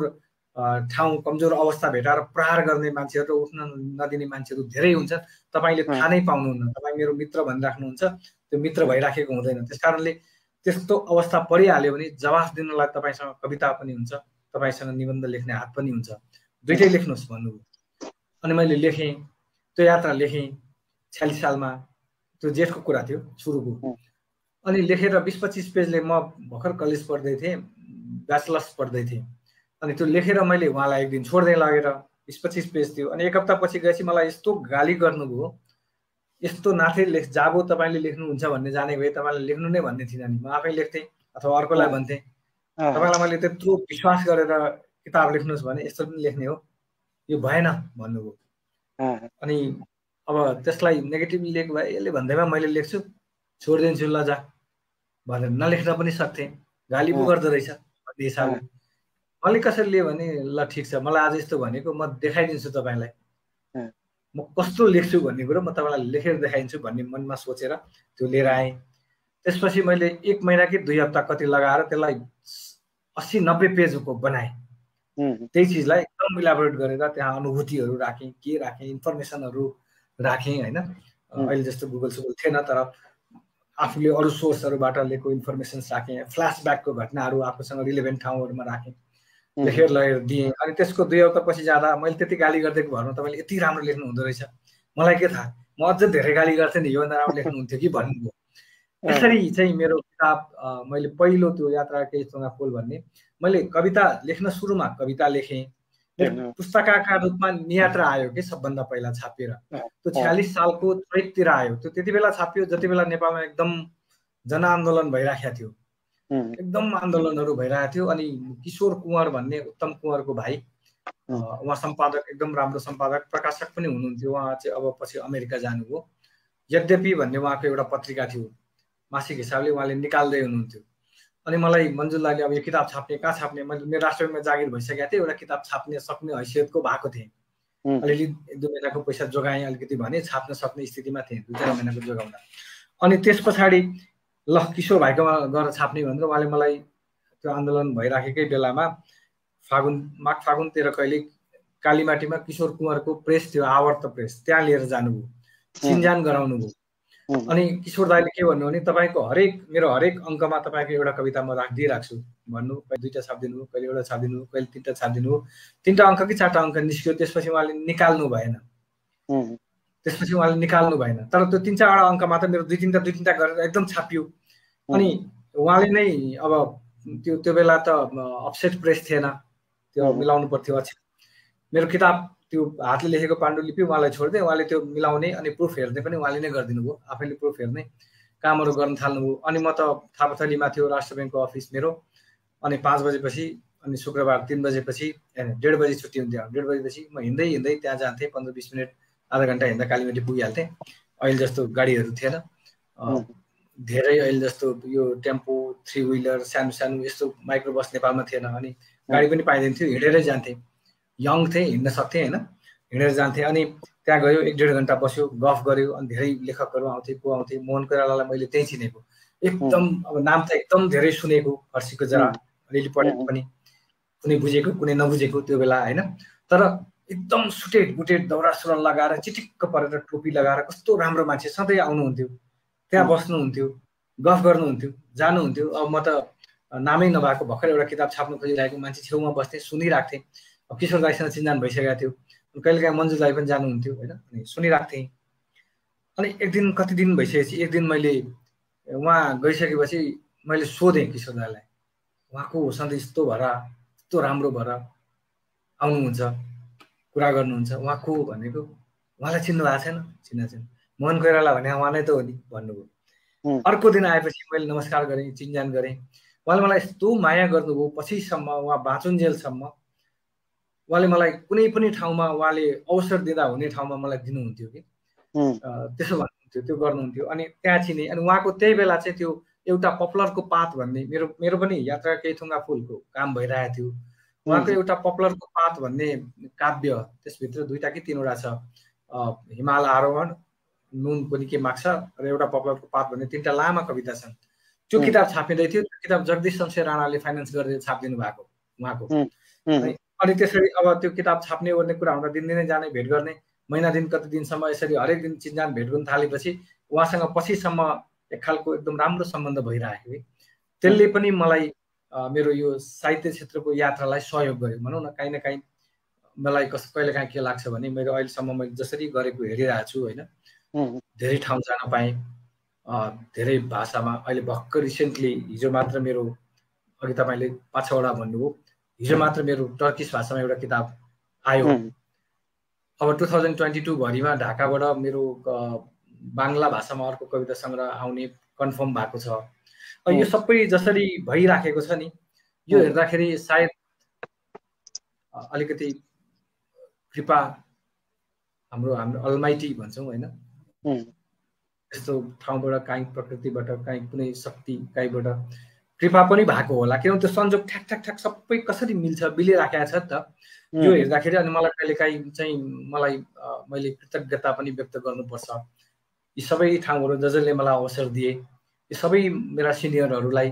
ठाउँ, कमजोर अवस्था भेटाएर प्रहार गर्ने मान्छेहरू र उठ्न नदिने मान्छेहरू धेरै हुन्छन्। तपाईँले थाहा नै पाउनुहुन्न। तपाईँ मेरो मित्र भनिराख्नुहुन्छ, त्यो मित्र भइराखेको हुँदैन। त्यस कारणले त्यस्तो अवस्था परिहाल्यो भने जवाफ दिनलाई तपाईँसँग कविता पनि हुन्छ, तपाईँसँग निबन्ध लेख्ने हात पनि हुन्छ, दुइटै लेख्नुहोस् भन्नुभयो। अनि मैले लेखेँ, त्यो यात्रा लेखेँ 46 सालमा। त्यो जेठको कुरा थियो, सुरुको। अनि लेखेर 20-25 पेजले म भर्खर कलेज पढ्दै थिएँ, ब्याचलर्स पढ्दै थिएँ। अनि त्यो लेखेर मैले उहाँलाई एक दिन छोड्दै लगेर 20-25 पेज थियो। अनि एक हप्ता पछि गएपछि मलाई यस्तो गाली गर्नुभयो, यस्तो नाथे जाबो तपाईँले लेख्नुहुन्छ भन्ने जाने भए तपाईँले लेख्नु नै भन्ने थिएन नि। म आफै लेख्थेँ अथवा अर्कोलाई भन्थेँ, तपाईँलाई मैले त्यत्रो विश्वास गरेर किताब लेख्नुहोस् भने यस्तो पनि लेख्ने हो, यो भएन भन्नुभयो। अनि अब त्यसलाई नेगेटिभली लेख भए यसले भन्दैमा मैले लेख्छु, छोडिदिन्छु ल जा भनेर नलेख्न पनि सक्थेँ, गाली पो गर्दो रहेछ भन्ने हिसाबले। मैले कसरी लिएँ भने ल ठिक छ मलाई आज यस्तो भनेको म देखाइदिन्छु तपाईँलाई म कस्तो लेख्छु भन्ने कुरो म तपाईँलाई लेखेर देखाइदिन्छु भन्ने मनमा सोचेर त्यो लिएर आएँ। त्यसपछि मैले 1 महिना कि 2 हप्ता कति लगाएर त्यसलाई 80-90 पेजको बनाएँ। त्यही चिजलाई एकदम इलाबोरेट गरेर त्यहाँ अनुभूतिहरू राखेँ, के राखेँ, इन्फर्मेसनहरू राखेँ होइन। अहिले जस्तो गुगल सुगल थिएन तर आफूले अरू सोर्सहरूबाट लिएको इन्फर्मेसन्स राखेँ, फ्ल्यासब्याकको घटनाहरू आफूसँग रिलेभेन्ट ठाउँहरूमा राखेँ, लेखेर लगेर दिएँ। अनि त्यसको 2 हप्तापछि जाँदा मैले त्यति गाली गरिदिएको भरमा तपाईँले यति राम्रो लेख्नु हुँदो रहेछ, मलाई के थाहा, म अझ धेरै गाली गर्थेँ नि, योभन्दा राम्रो लेख्नुहुन्थ्यो कि भन्नुभयो। यसरी चाहिँ मेरो किताब मैले पहिलो त्यो यात्रा केही थुङ्गा फुल भन्ने मैले कविता लेख्न सुरुमा कविता लेखेँ। पुस्तकका रूपमा नियात्रा आयो कि सबभन्दा पहिला छापिएर, त्यो 46 सालको चैततिर आयो। त्यो त्यति बेला छापियो जति बेला नेपालमा एकदम जनआन्दोलन भइराखेको थियो, एकदम आन्दोलनहरू भइरहेको थियो। अनि किशोर कुँवर भन्ने उत्तम कुँवरको भाइ, उहाँ सम्पादक, एकदम राम्रो सम्पादक, प्रकाशक पनि हुनुहुन्थ्यो। उहाँ चाहिँ अब पछि अमेरिका जानुभयो। यद्यपि भन्ने उहाँको एउटा पत्रिका थियो, मासिक हिसाबले उहाँले निकाल्दै हुनुहुन्थ्यो। अनि मलाई मन्जुल दाइले अब यो किताब छाप्ने कहाँ छाप्ने, मैले मेरो राष्ट्रब्याङ्कमा जागिर भइसकेको थियो, एउटा किताब छाप्ने सक्ने हैसियतको भएको थिएँ। अलिअलि 1-2 महिनाको पैसा जोगाएँ, अलिकति भने छाप्न सक्ने स्थितिमा थिएँ 2-4 महिनाको जोगाउँदा। अनि त्यस पछाडि ल किशोर भाइकोमा गएर छाप्ने भनेर उहाँले मलाई त्यो आन्दोलन भइराखेकै बेलामा माघ फागुनतिर कहिले कालीमाटीमा किशोर कुँवरको प्रेस थियो, आवर्त प्रेस, त्यहाँ लिएर जानुभयो, चिन्जान गराउनु भयो। अनि किशोर दाइले के भन्नु भने तपाईँको मेरो हरेक अङ्कमा तपाईँको एउटा कविता म दिइराख्छु भन्नु। कहिले 2टा छापिदिनु, कहिले एउटा छापिदिनु, कहिले 3टा छापिदिनु। 3टा अङ्क कि 4टा अङ्क निस्क्यो। त्यसपछि उहाँले निकाल्नु भएन, तर त्यो 3-4वटा अङ्कमा त मेरो 2-3टा गरेर एकदम छापियो। अनि उहाँले नै अब त्यो बेला त अफसेट प्रेस थिएन, त्यो मिलाउनु पर्थ्यो। मेरो किताब त्यो हातले लेखेको पाण्डुलिपि उहाँलाई छोड्दै उहाँले त्यो मिलाउने अनि प्रुफ हेर्ने पनि उहाँले नै गरिदिनु भयो, आफैले प्रुफ हेर्ने कामहरू गर्न थाल्नुभयो। अनि म त थापाथलीमा थियो राष्ट्रब्याङ्कको अफिस मेरो। अनि 5 बजेपछि अनि शुक्रबार 3 बजेपछि 1:30 बजे छुट्टी हुन्थ्यो। 1:30 बजेपछि म हिँड्दै त्यहाँ जान्थेँ, 15-20 मिनट आधा घन्टा हिँड्दा कालीमाटी पुगिहाल्थेँ। अहिले जस्तो गाडीहरू थिएन धेरै, अहिले जस्तो यो टेम्पो, 3 व्हिलर, सानो यस्तो माइक्रो बस नेपालमा थिएन। अनि गाडी पनि पाइँदैन थियो, हिँडेरै जान्थेँ। यङ थिएँ, हिँड्न सक्थेँ होइन, हिँडेर जान्थेँ। अनि त्यहाँ गयो, 1-1.5 घन्टा बस्यो, गफ गऱ्यो। अनि धेरै लेखकहरू आउँथे, को आउँथे। मोहन कोइरालालाई मैले त्यहीँ चिनेको, एकदम अब नाम त एकदम धेरै सुनेको, फर्सीको जरा अलिअलि पढेको पनि, कुनै बुझेको कुनै नबुझेको त्यो बेला होइन। तर एकदम सुटेड बुटेड दौरा सुरुवाल लगाएर चिटिक्क परेर टोपी लगाएर कस्तो राम्रो मान्छे, सधैँ आउनुहुन्थ्यो, त्यहाँ बस्नुहुन्थ्यो, गफ गर्नुहुन्थ्यो, जानुहुन्थ्यो। अब म त नामै नभएको भर्खर एउटा किताब छाप्नु खोजिरहेको मान्छे छेउमा बस्थेँ, सुनिराख्थेँ। अब किशोर दाइसँग चिन्जान भइसकेको थियो, कहिलेकाहीँ मन्जु दाइ पनि जानुहुन्थ्यो होइन, अनि सुनिराख्थेँ। अनि एक दिन कति दिन भइसकेपछि एक दिन मैले उहाँ गइसकेपछि मैले सोधेँ किशोर दाइलाई, उहाँको सधैँ यस्तो भएर यस्तो राम्रो भएर आउनुहुन्छ, कुरा गर्नुहुन्छ, उहाँ को भनेको, उहाँलाई चिन्नु भएको छैन? चिन्न मोहन कोइराला भने उहाँ नै त हो नि भन्नुभयो। अर्को दिन आएपछि मैले नमस्कार गरेँ, चिन्जान गरेँ। उहाँले मलाई यस्तो माया गर्नुभयो, पछिसम्म उहाँ बाँचुन्जेलसम्म उहाँले मलाई कुनै पनि ठाउँमा उहाँले अवसर दिँदा हुने ठाउँमा मलाई दिनुहुन्थ्यो कि त्यसो भन्नुहुन्थ्यो, त्यो गर्नुहुन्थ्यो। अनि त्यहाँ चिने। अनि उहाँको त्यही बेला चाहिँ त्यो एउटा पपुलरको पात भन्ने मेरो पनि यात्रा केही थुङ्गा फुलको काम भइरहेको थियो। उहाँको एउटा पपुलरको पात भन्ने काव्य, त्यसभित्र 2टा कि 3वटा छ, हिमाल आरोहण, नुन पनि के माग्छ र एउटा पपुलरको पात भन्ने 3टा लामा कविता छन्। त्यो किताब छापिँदै थियो। त्यो किताब जगदीश शमशेर राणाले फाइनेन्स गरेर छापिदिनु भएको उहाँको। अनि त्यसरी अब त्यो किताब छाप्ने ओर्ने कुरा हुँदा दिनदिनै जाने, भेट गर्ने, महिना दिन कति दिनसम्म यसरी हरेक दिन चिन्जान भेट गर्न थालेपछि उहाँसँग पछिसम्म एक खालको एकदम राम्रो सम्बन्ध भइरहेको है। त्यसले पनि मलाई मेरो यो साहित्य क्षेत्रको यात्रालाई सहयोग गर्यो भनौँ न। काहीँ न काहीँ मलाई कहिलेकाहीँ के लाग्छ भने मेरो अहिलेसम्म मैले जसरी गरेको हेरिरहेको छु होइन, धेरै ठाउँ जान पाएँ, धेरै भाषामा। अहिले भर्खर रिसेन्टली हिजो मात्र मेरो, अघि तपाईँले 5-6वटा भन्नुभयो, हिजो मात्र मेरो टर्किस भाषामा एउटा किताब आयो। अब 2022 भरिमा ढाकाबाट मेरो बाङ्ला भाषामा अर्को कविता सङ्ग्रह आउने कन्फर्म भएको छ। यो सबै जसरी भइराखेको छ नि, यो हेर्दाखेरि सायद अलिकति कृपा हाम्रो अलमाइटी भन्छौँ होइन, यस्तो ठाउँबाट, काहीँ प्रकृतिबाट, काहीँ कुनै शक्ति, काहीँबाट कृपा पनि भएको होला, किनभने त्यो संयोग ठ्याक ठ्याक ठ्याक सबै कसरी मिल्छ, मिलिराखेको छ नि त। यो हेर्दाखेरि अनि मलाई कहिलेकाहीँ चाहिँ मैले कृतज्ञता पनि व्यक्त गर्नुपर्छ यी सबै ठाउँहरू जसले मलाई अवसर दिए, यी सबै मेरा सिनियरहरूलाई,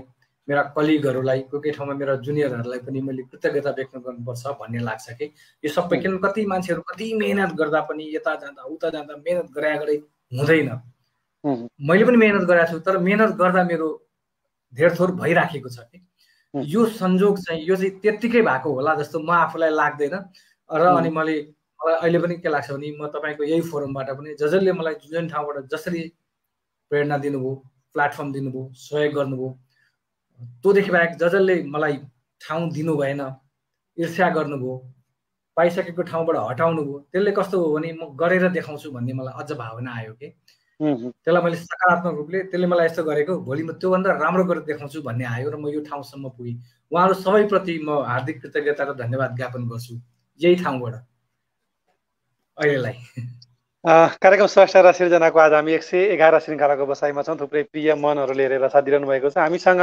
मेरा कलिगहरूलाई, कोही ठाउँमा मेरा जुनियरहरूलाई पनि मैले कृतज्ञता व्यक्त गर्नुपर्छ भन्ने लाग्छ कि यो सबै। किन कति मान्छेहरू कति मेहनत गर्दा पनि यता जाँदा उता जाँदा मेहनत गरे हुँदैन। मैले पनि मेहनत गरेको छु, तर मेहनत गर्दा मेरो धेरथोर भइराखेको छ कि यो संयोग चाहिँ यो चाहिँ त्यत्तिकै भएको होला जस्तो म आफूलाई लाग्दैन। र अनि मलाई अहिले पनि के लाग्छ भने म तपाईँको यही फोरमबाट पनि जसले मलाई जुन ठाउँबाट जसरी प्रेरणा दिनुभयो, प्लेटफर्म दिनुभयो, सहयोग गर्नुभयो, त्योदेखि बाहेक जसले मलाई ठाउँ दिनु भएन, ईर्ष्या गर्नुभयो, पाइसकेको ठाउँबाट हटाउनु भयो, त्यसले कस्तो हो भने म गरेर देखाउँछु भन्ने मलाई अझ भावना आयो कि त्यसलाई मैले सकारात्मक रूपले त्यसले मलाई यस्तो गरेको भोलि म त्योभन्दा राम्रो गरेर देखाउँछु भन्ने आयो र म यो ठाउँसम्म पुगेँ। उहाँहरू सबैप्रति म हार्दिक कृतज्ञता र धन्यवाद ज्ञापन गर्छु यही ठाउँबाट अहिलेलाई। कार्यक्रम स्रष्टा र सिर्जनाको आज हामी 111 श्रृङ्खलाको बसाइमा छौँ। थुप्रै प्रिय मनहरू लिएर साथ दिइरहनु भएको छ। हामीसँग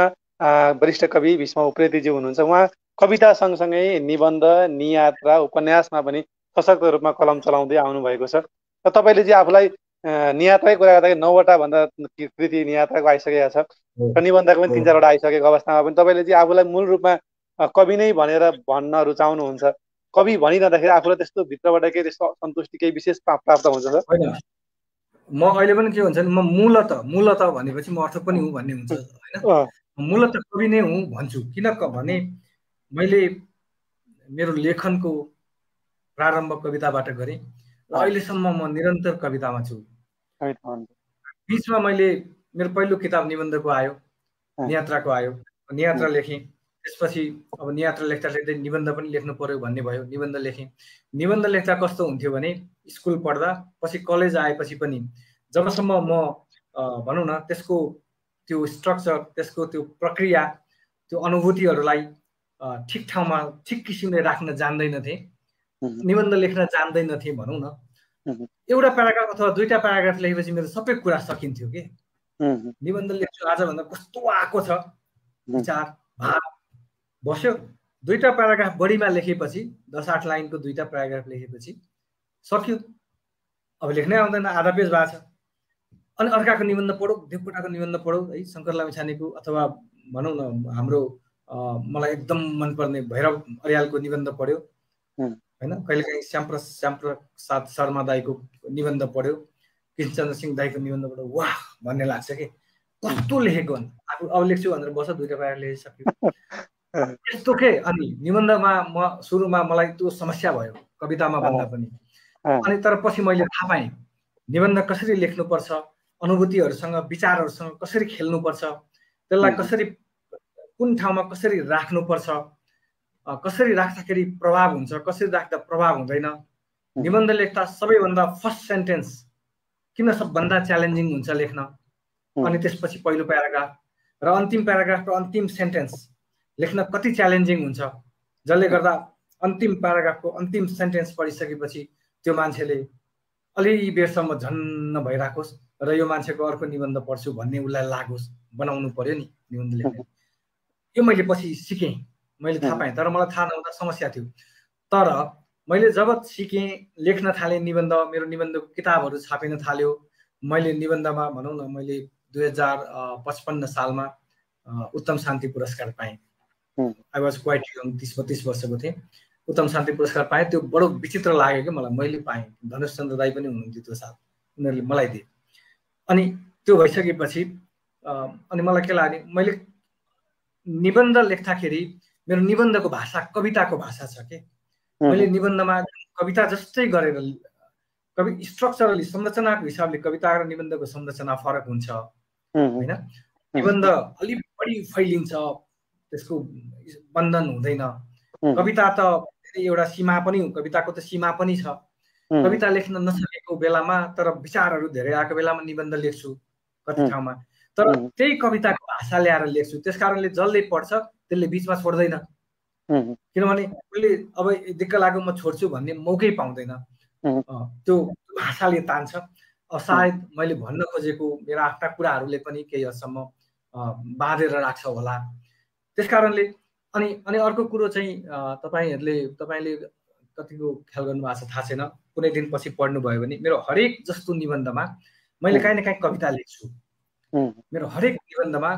वरिष्ठ कवि भीष्म उप्रेतीज्यू हुनुहुन्छ। उहाँ कविता सँगसँगै निबन्ध, नियात्रा, उपन्यासमा पनि सशक्त रूपमा कलम चलाउँदै आउनुभएको छ। र तपाईँले चाहिँ आफूलाई नियात्राकै कुरा गर्दाखेरि 9वटा भन्दा कृति नियात्राको आइसकेको छ र निबन्धको पनि 3-4वटा आइसकेको अवस्थामा पनि तपाईँले चाहिँ आफूलाई मूल रूपमा कवि नै भनेर भन्न रुचाउनुहुन्छ। कवि भनिरहँदाखेरि आफूलाई त्यस्तो भित्रबाट केही त्यस्तो सन्तुष्टि केही विशेष प्राप्त हुन्छ सर? होइन, म अहिले पनि के हुन्छ नि, म मूलत भनेपछि म अर्थ पनि हुँ भन्ने हुन्छ होइन। मूलत कवि नै हुँ भन्छु। किन भने मैले मेरो लेखनको प्रारम्भ कविताबाट गरेँ र अहिलेसम्म म निरन्तर कवितामा छु। बिचमा मैले मेरो पहिलो किताब निबन्धको आयो, नियात्राको आयो, नियात्रा लेखेँ। त्यसपछि अब नियात्रा लेख्दा लेख्दै निबन्ध पनि लेख्नु पर्यो भन्ने भयो, निबन्ध लेखेँ। निबन्ध लेख्दा कस्तो हुन्थ्यो भने स्कुल पढ्दा, पछि कलेज आएपछि पनि जबसम्म म भनौँ न त्यसको त्यो स्ट्रक्चर, त्यसको त्यो प्रक्रिया, त्यो अनुभूतिहरूलाई ठिक ठाउँमा ठिक किसिमले राख्न जान्दैनथेँ, निबन्ध लेख्न जान्दैनथेँ भनौँ न। एउटा प्याराग्राफ अथवा 2टा प्याराग्राफ लेखेपछि मेरो सबै कुरा सकिन्थ्यो कि निबन्ध लेख्छु आजभन्दा कस्तो आएको छ विचार भाव बस्यो। 2टा प्याराग्राफ बढीमा लेखेपछि 10-8 लाइनको 2टा प्याराग्राफ लेखेपछि सक्यो। अब लेख्नै आउँदैन, आधा पेज भएको छ। अनि अर्काको निबन्ध पढौँ, देवकोटाको निबन्ध पढौँ है, शङ्कर लामिछानेको, अथवा भनौँ न हाम्रो मलाई एकदम मनपर्ने भैरव अर्यालको निबन्ध पढ्यो होइन, कहिलेकाहीँ श्यामप्रसाद शर्मा दाईको निबन्ध पढ्यो, कृष्णचन्द्र सिंह दाईको निबन्ध पढ्यो, वाह भन्ने लाग्छ कि कस्तो लेखेको। आफू अब लेख्छु भनेर बस्छ, 2टा प्याराग्राफ लेखिसक्यो यस्तो के। अनि निबन्धमा म सुरुमा मलाई त्यो समस्या भयो कवितामा भन्दा पनि। अनि तर पछि मैले थाहा पाएँ निबन्ध कसरी लेख्नुपर्छ, अनुभूतिहरूसँग विचारहरूसँग कसरी खेल्नुपर्छ, त्यसलाई कसरी कुन ठाउँमा कसरी राख्नुपर्छ, कसरी राख्दाखेरि प्रभाव हुन्छ, कसरी राख्दा प्रभाव हुँदैन। निबन्ध लेख्दा सबैभन्दा फर्स्ट सेन्टेन्स किन सबभन्दा च्यालेन्जिङ हुन्छ लेख्न, अनि त्यसपछि पहिलो प्याराग्राफ र अन्तिम प्याराग्राफ र अन्तिम सेन्टेन्स लेख्न कति च्यालेन्जिङ हुन्छ, जसले गर्दा अन्तिम प्याराग्राफको अन्तिम सेन्टेन्स पढिसकेपछि त्यो मान्छेले अलि बेरसम्म झन्न भइराखोस् र यो मान्छेको अर्को निबन्ध पढ्छु भन्ने उसलाई लागोस्, बनाउनु पर्यो नि निबन्ध लेख्ने। यो मैले पछि सिकेँ, मैले थाहा पाएँ, तर मलाई थाहा नहुँदा समस्या थियो। तर मैले जब सिकेँ, लेख्न थालेँ निबन्ध, मेरो निबन्धको किताबहरू छापिन थाल्यो। मैले निबन्धमा भनौँ न मैले 2055 सालमा उत्तम शान्ति पुरस्कार पाएँ। आई वाज क्वाइट यङ, 30-32 वर्षको थिएँ। उत्तम शान्ति पुरस्कार पाएँ। त्यो बडो विचित्र लाग्यो कि मलाई, मैले पाएँ, धनुषचन्द्र दाई पनि हुनुहुन्थ्यो त्यो साल, उनीहरूले मलाई दिए। अनि त्यो भइसकेपछि अनि मलाई के लाग्यो, मैले निबन्ध लेख्दाखेरि मेरो निबन्धको भाषा कविताको भाषा छ कि मैले निबन्धमा कविता जस्तै गरेर कवि स्ट्रक्चरली संरचनाको हिसाबले कविता र निबन्धको संरचना फरक हुन्छ होइन। निबन्ध अलिक बढी फैलिन्छ, त्यसको बन्धन हुँदैन। कविता त एउटा सीमा पनि, कविताको त सीमा पनि छ। कविता लेख्न नसकेको बेलामा तर विचारहरू धेरै आएको बेलामा निबन्ध लेख्छु कति ठाउँमा, तर त्यही कविताको भाषा ल्याएर लेख्छु। त्यसकारणले जसले पढ्छ त्यसले बिचमा छोड्दैन, किनभने मैले अब दिक्क लाग्यो म छोड्छु भन्ने मौकै पाउँदैन, त्यो भाषाले तान्छ। सायद मैले भन्न खोजेको मेरा आफ्ना कुराहरूले पनि केही हदसम्म बाँधेर राख्छ होला। त्यस कारणले अनि अर्को कुरो चाहिँ तपाईँले कतिको ख्याल गर्नु भएको छ थाहा छैन, कुनै दिन पछि पढ्नुभयो भने मेरो हरेक जस्तो निबन्धमा मैले काहीँ न काहीँ कविता लेख्छु। मेरो हरेक निबन्धमा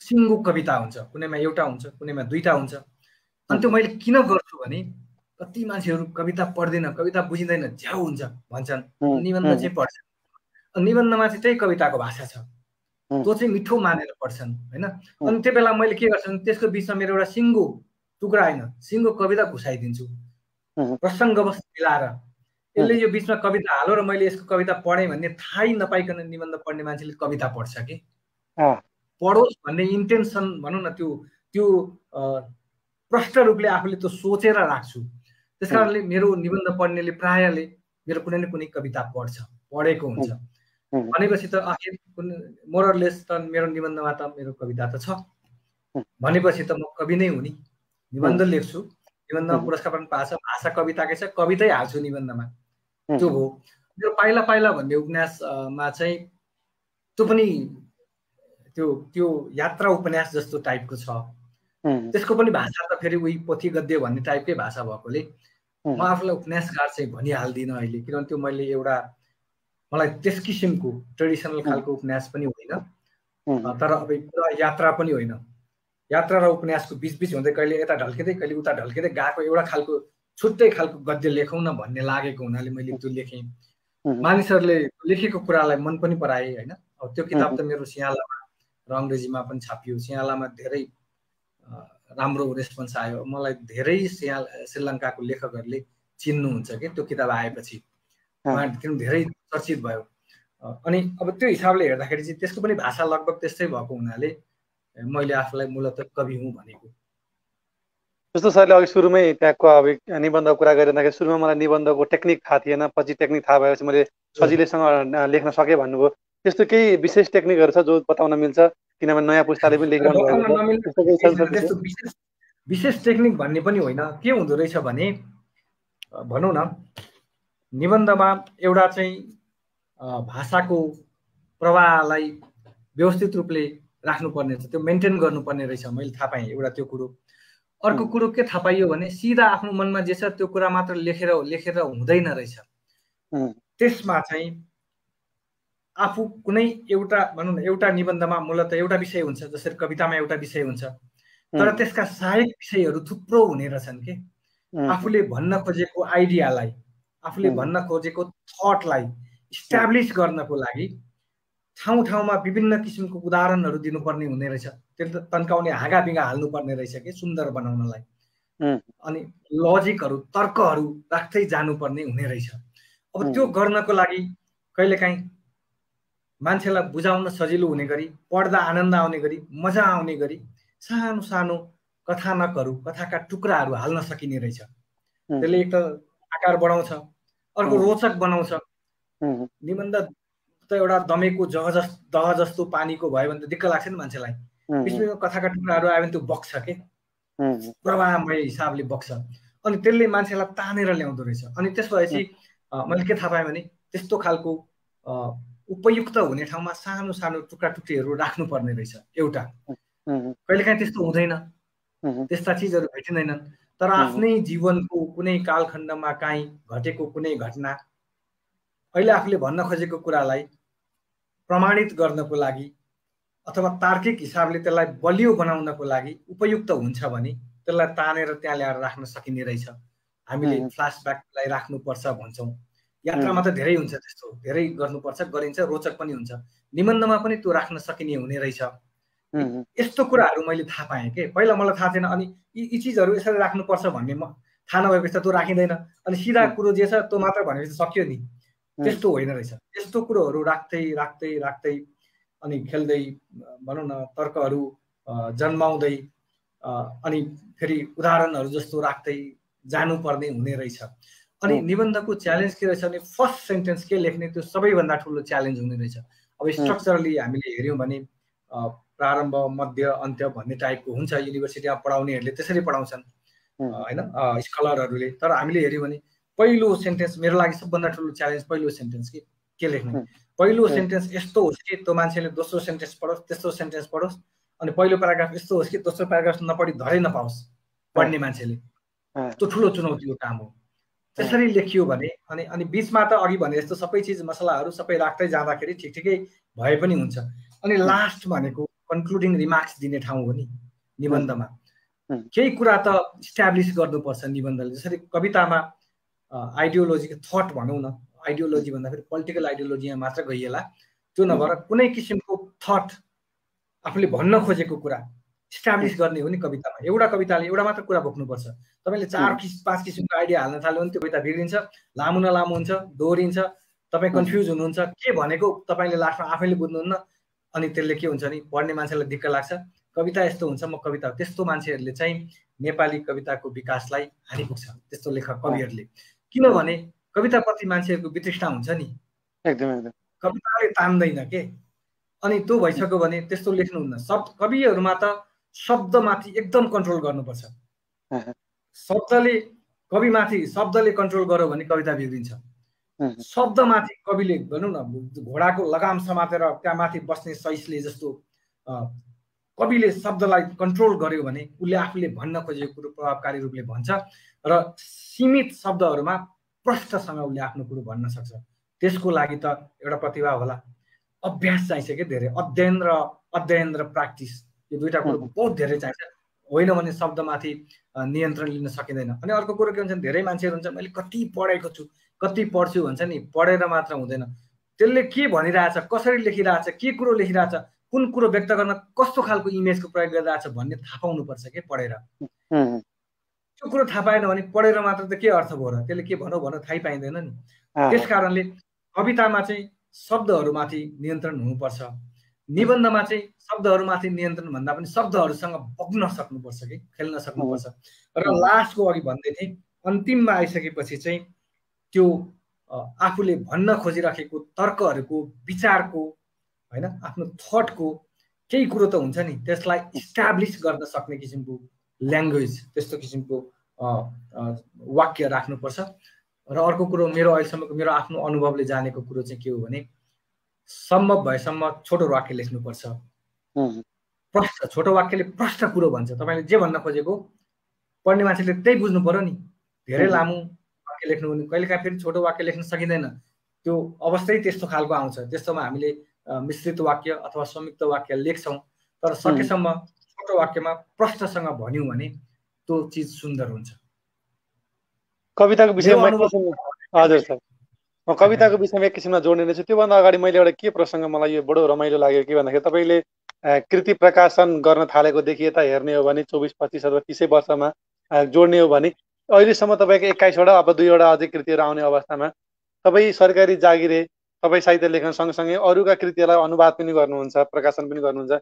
सिङ्गो कविता हुन्छ, कुनैमा एउटा हुन्छ, कुनैमा दुईटा हुन्छ। अनि त्यो मैले किन गर्छु भने कति मान्छेहरू कविता पढ्दैन, कविता बुझिँदैन, झ्याउ हुन्छ भन्छन्, निबन्ध चाहिँ पढ्छन्। निबन्धमा चाहिँ त्यही कविताको भाषा छ, त्यो चाहिँ मिठो मानेर पढ्छन् होइन। अनि त्यो बेला मैले के गर्छु भने त्यसको बिचमा मेरो एउटा सिङ्गो टुक्रा होइन, सिङ्गो कविता घुसाइदिन्छु प्रसङ्गवश मिलाएर। यसले यो बिचमा कविता हालो र मैले यसको कविता पढेँ भन्ने थाहै नपाइकन निबन्ध पढ्ने मान्छेले कविता पढ्छ कि पढोस् भन्ने इन्टेन्सन भनौँ न, त्यो प्रष्ट रूपले आफूले त्यो सोचेर राख्छु। त्यस कारणले मेरो निबन्ध पढ्नेले प्रायःले मेरो कुनै न कुनै कविता पढेको हुन्छ। भनेपछि त आखिर मोरलेस त मेरो निबन्धमा त मेरो कविता त छ भनेपछि त म कवि नै हुँ नि। निबन्ध लेख्छु, निबन्धमा पुरस्कार पनि पाएको छ, भाषा कविताकै छ, कवितै हाल्छु निबन्धमा। त्यो हो मेरो पाइला पाइला भन्ने उपन्यासमा चाहिँ त्यो पनि त्यो यात्रा उपन्यास जस्तो टाइपको छ। त्यसको पनि भाषा त फेरि उही पोथी गद्य भन्ने टाइपकै भाषा भएकोले म आफूलाई उपन्यासकार चाहिँ भनिहाल्दिनँ अहिले, किनभने त्यो मैले मलाई त्यस किसिमको ट्रेडिसनल खालको उपन्यास पनि होइन, तर अब पुरा यात्रा पनि होइन। यात्रा र उपन्यासको बिचबिच हुँदै कहिले यता ढल्किँदै कहिले उता ढल्किँदै गएको एउटा खालको छुट्टै खालको गद्य लेखौँ न भन्ने लागेको हुनाले मैले त्यो लेखेँ। मानिसहरूले लेखेको कुरालाई मन पनि पराए होइन। अब त्यो किताब त मेरो सिंहलामा र अङ्ग्रेजीमा पनि छापियो, सिंहलामा धेरै राम्रो रेस्पोन्स आयो। मलाई धेरै श्रीलङ्काको लेखकहरूले चिन्नुहुन्छ कि त्यो किताब आएपछि, किन धेरै चर्चित भयो। अनि अब त्यो हिसाबले हेर्दाखेरि चाहिँ त्यसको पनि भाषा लगभग त्यस्तै भएको हुनाले मैले आफूलाई मूलतः कवि हुँ भनेको। जस्तो सरले अघि सुरुमै त्यहाँको अब निबन्धको कुरा गरिरहँदाखेरि सुरुमा मलाई निबन्धको टेक्निक थाहा थिएन, पछि टेक्निक थाहा भएपछि मैले सजिलैसँग लेख्न सकेँ भन्नुभयो। त्यस्तो केही विशेष टेक्निकहरू छ जो बताउन मिल्छ, किनभने नयाँ पुस्ताले पनि लेखिरहनु भएको छ। विशेष टेक्निक भन्ने पनि होइन, के हुँदो रहेछ भने भनौँ न निबन्धमा एउटा चाहिँ भाषाको प्रवाहलाई व्यवस्थित रूपले राख्नुपर्ने छ, त्यो मेन्टेन गर्नुपर्ने रहेछ। मैले थाहा पाएँ एउटा त्यो कुरो। अर्को कुरो के थाहा पाइयो भने सिधा आफ्नो मनमा जे छ त्यो कुरा मात्र लेखेर हुँदैन रहेछ। त्यसमा चाहिँ आफू कुनै एउटा भनौँ न एउटा निबन्धमा मूलतः एउटा विषय हुन्छ, जसरी कवितामा एउटा विषय हुन्छ, तर त्यसका सहायक विषयहरू थुप्रो हुने रहेछन् के। आफूले भन्न खोजेको आइडियालाई, आफूले भन्न खोजेको थटलाई इस्टाब्लिस गर्नको लागि ठाउँ ठाउँमा विभिन्न किसिमको उदाहरणहरू दिनुपर्ने हुने रहेछ। त्यसले तन्काउने हाँगाबिगा हाल्नुपर्ने रहेछ कि सुन्दर बनाउनलाई। अनि लजिकहरू तर्कहरू राख्दै जानुपर्ने हुने रहेछ। अब त्यो गर्नको लागि कहिलेकाहीँ मान्छेलाई बुझाउन सजिलो हुने गरी, पढ्दा आनन्द आउने गरी, मजा आउने गरी सानो सानो कथानकहरू, कथाका टुक्राहरू हाल्न सकिने रहेछ। त्यसले एक त आकार बढाउँछ, अर्को रोचक बनाउँछ। निबन्ध त एउटा दमेको दह जस्तो पानीको भयो भने त दिक्क लाग्छ नि मान्छेलाई। बिचमा कथाका टुक्राहरू आयो भने त्यो बग्छ के, प्रवाहमय हिसाबले बग्छ। अनि त्यसले मान्छेलाई तानेर ल्याउँदो रहेछ। अनि त्यसपछि मैले के थाहा पाएँ भने त्यस्तो खालको उपयुक्त हुने ठाउँमा सानो सानो टुक्रा टुक्रीहरू राख्नुपर्ने रहेछ एउटा। कहिलेकाहीँ त्यस्तो हुँदैन, त्यस्ता चिजहरू भेटिँदैनन्। तर आफ्नै जीवनको कुनै कालखण्डमा काहीँ घटेको कुनै घटना, अहिले आफूले भन्न खोजेको कुरालाई प्रमाणित गर्नको लागि अथवा तार्किक हिसाबले त्यसलाई बलियो बनाउनको लागि उपयुक्त हुन्छ भने त्यसलाई तानेर त्यहाँ ल्याएर राख्न सकिने रहेछ। हामीले फ्ल्यासब्याकलाई राख्नुपर्छ भन्छौँ। यात्रामा त धेरै हुन्छ, त्यस्तो धेरै गर्नुपर्छ, गरिन्छ, रोचक पनि हुन्छ। निबन्धमा पनि त्यो राख्न सकिने हुने रहेछ। यस्तो कुराहरू मैले थाहा पाएँ के, पहिला मलाई थाहा थिएन। अनि यी चिजहरू यसरी राख्नुपर्छ भन्ने थाहा नभएपछि त त्यो राखिँदैन। अनि सिधा कुरो जे छ त्यो मात्र भनेपछि सक्यो नि, त्यस्तो होइन रहेछ। यस्तो कुरोहरू राख्दै राख्दै राख्दै अनि खेल्दै भनौँ न तर्कहरू जन्माउँदै अनि फेरि उदाहरणहरू जस्तो राख्दै जानुपर्ने हुने रहेछ। अनि निबन्धको च्यालेन्ज के रहेछ भने फर्स्ट सेन्टेन्स के लेख्ने, त्यो सबैभन्दा ठुलो च्यालेन्ज हुने रहेछ। अब स्ट्रक्चरली हामीले हेऱ्यौँ भने प्रारम्भ मध्य अन्त्य भन्ने टाइपको हुन्छ, युनिभर्सिटीमा पढाउनेहरूले त्यसरी पढाउँछन् होइन, स्कलरहरूले। तर हामीले हेऱ्यौँ भने पहिलो सेन्टेन्स मेरो लागि सबभन्दा ठुलो च्यालेन्ज पहिलो सेन्टेन्स के लेख्ने। पहिलो सेन्टेन्स यस्तो होस् कि त्यो मान्छेले दोस्रो सेन्टेन्स पढोस्, तेस्रो सेन्टेन्स पढोस् अनि पहिलो प्याराग्राफ यस्तो होस् कि दोस्रो प्याराग्राफ नपढी धरै नपाओस् पढ्ने मान्छेले, त्यो ठुलो चुनौतीको काम हो। त्यसरी लेखियो भने अनि बिचमा त अघि भने जस्तो सबै चिज मसलाहरू सबै राख्दै जाँदाखेरि ठिकै भए पनि हुन्छ। अनि लास्ट भनेको कन्क्लुडिङ रिमार्क्स दिने ठाउँ हो नि निबन्धमा। केही कुरा त इस्ट्याब्लिस गर्नुपर्छ निबन्धले। जसरी कवितामा आइडियोलोजीको थट भनौँ न, आइडियोलोजी भन्दाखेरि पोलिटिकल आइडियोलोजीमा मात्र गइएला, त्यो नभएर कुनै किसिमको थट आफूले भन्न खोजेको कुरा इस्ट्याब्लिस गर्ने हो नि कवितामा। एउटा कविताले एउटा मात्र कुरा बोक्नुपर्छ। तपाईँले 4-5 किसिमको आइडिया हाल्न थाल्यो भने त्यो कविता बिग्रिन्छ, लामो न लामो हुन्छ, दोहोरिन्छ, तपाईँ कन्फ्युज हुनुहुन्छ, के भनेको तपाईँले लास्टमा आफैले बुझ्नुहुन्न। अनि त्यसले के हुन्छ नि पढ्ने मान्छेलाई दिक्क लाग्छ, कविता यस्तो हुन्छ म कविता। त्यस्तो मान्छेहरूले चाहिँ नेपाली कविताको विकासलाई हानि पुग्छ, त्यस्तो लेखक कविहरूले। किनभने कविताप्रति मान्छेहरूको वितृष्णा हुन्छ नि, एकदम कविताले तान्दैन के। अनि त्यो भइसक्यो भने त्यस्तो लेख्नुहुन्न। कविहरूमा त शब्दमाथि एकदम कन्ट्रोल गर्नुपर्छ। शब्दले कन्ट्रोल गर्यो भने कविता बिग्रिन्छ। शब्दमाथि कविले भनौँ न घोडाको लगाम समातेर त्यहाँ माथि बस्ने सहिसले जस्तो कविले शब्दलाई कन्ट्रोल गर्यो भने उसले आफूले भन्न खोजेको कुरो प्रभावकारी रूपले भन्छ र सीमित शब्दहरूमा प्रष्टसँग उसले आफ्नो कुरो भन्न सक्छ। त्यसको लागि त एउटा प्रतिभा होला, अभ्यास चाहिन्छ कि धेरै, अध्ययन र प्र्याक्टिस, यो दुईटा कुरो बहुत धेरै चाहिन्छ। होइन भने शब्दमाथि नियन्त्रण लिन सकिँदैन। अनि अर्को कुरो के हुन्छ भने धेरै मान्छेहरू हुन्छ मैले कति पढेको छु, कति पढ्छु भन्छ नि, पढेर मात्र हुँदैन। त्यसले के भनिरहेछ, कसरी लेखिरहेछ, के कुरो लेखिरहेछ, कुन कुरो व्यक्त गर्न कस्तो खालको इमेजको प्रयोग गरिरहेछ भन्ने थाहा पाउनुपर्छ कि पढेर। त्यो कुरो थाहा पाएन भने पढेर मात्र त के अर्थ भयो र, त्यसले के भनौँ थाहै पाइँदैन नि। त्यस कारणले कवितामा चाहिँ शब्दहरूमाथि नियन्त्रण हुनुपर्छ। निबन्धमा चाहिँ शब्दहरूमाथि नियन्त्रण भन्दा पनि शब्दहरूसँग बग्न सक्नुपर्छ कि खेल्न सक्नुपर्छ। र लास्टको अघि भन्दै थिएँ अन्तिममा आइसकेपछि चाहिँ त्यो आफूले भन्न खोजिराखेको तर्कहरूको, विचारको, होइन आफ्नो थटको केही कुरो त हुन्छ नि, त्यसलाई इस्ट्याब्लिस गर्न सक्ने किसिमको ल्याङ्ग्वेज, त्यस्तो किसिमको वाक्य राख्नुपर्छ। र अर्को कुरो मेरो अहिलेसम्मको मेरो आफ्नो अनुभवले जानेको कुरो चाहिँ के हो भने सम्भव भएसम्म छोटो वाक्य लेख्नुपर्छ। प्रष्ट छोटो वाक्यले प्रष्ट कुरो भन्छ। तपाईँले जे भन्न खोजेको पढ्ने मान्छेले त्यही बुझ्नु पर्यो नि। धेरै लामो वाक्य लेख्नु भने कहिलेकाहीँ फेरि छोटो वाक्य लेख्न सकिँदैन, त्यो अवस्थै त्यस्तो खालको आउँछ। त्यस्तोमा हामीले मिश्रित वाक्य अथवा संयुक्त वाक्य लेख्छौँ, तर सकेसम्म छोटो वाक्यमा प्रष्टसँग भन्यौँ भने त्यो चिज सुन्दर हुन्छ। कविताको विषयमा हजुर सर, म कविताको विषयमा एक किसिममा जोड्ने रहेछु। त्योभन्दा अगाडि मैले एउटा के प्रसङ्ग मलाई यो बडो रमाइलो लाग्यो कि भन्दाखेरि तपाईँले कृति प्रकाशन गर्न थालेकोदेखि यता हेर्ने हो भने 24-25 अथवा 30 वर्षमा जोड्ने हो भने अहिलेसम्म तपाईँको 21वटा अब 2वटा अझै कृतिहरू आउने अवस्थामा तपाईँ सरकारी जागिरे, तपाईँ साहित्य लेखन सँगसँगै अरूका कृतिहरूलाई अनुवाद पनि गर्नुहुन्छ, प्रकाशन पनि गर्नुहुन्छ।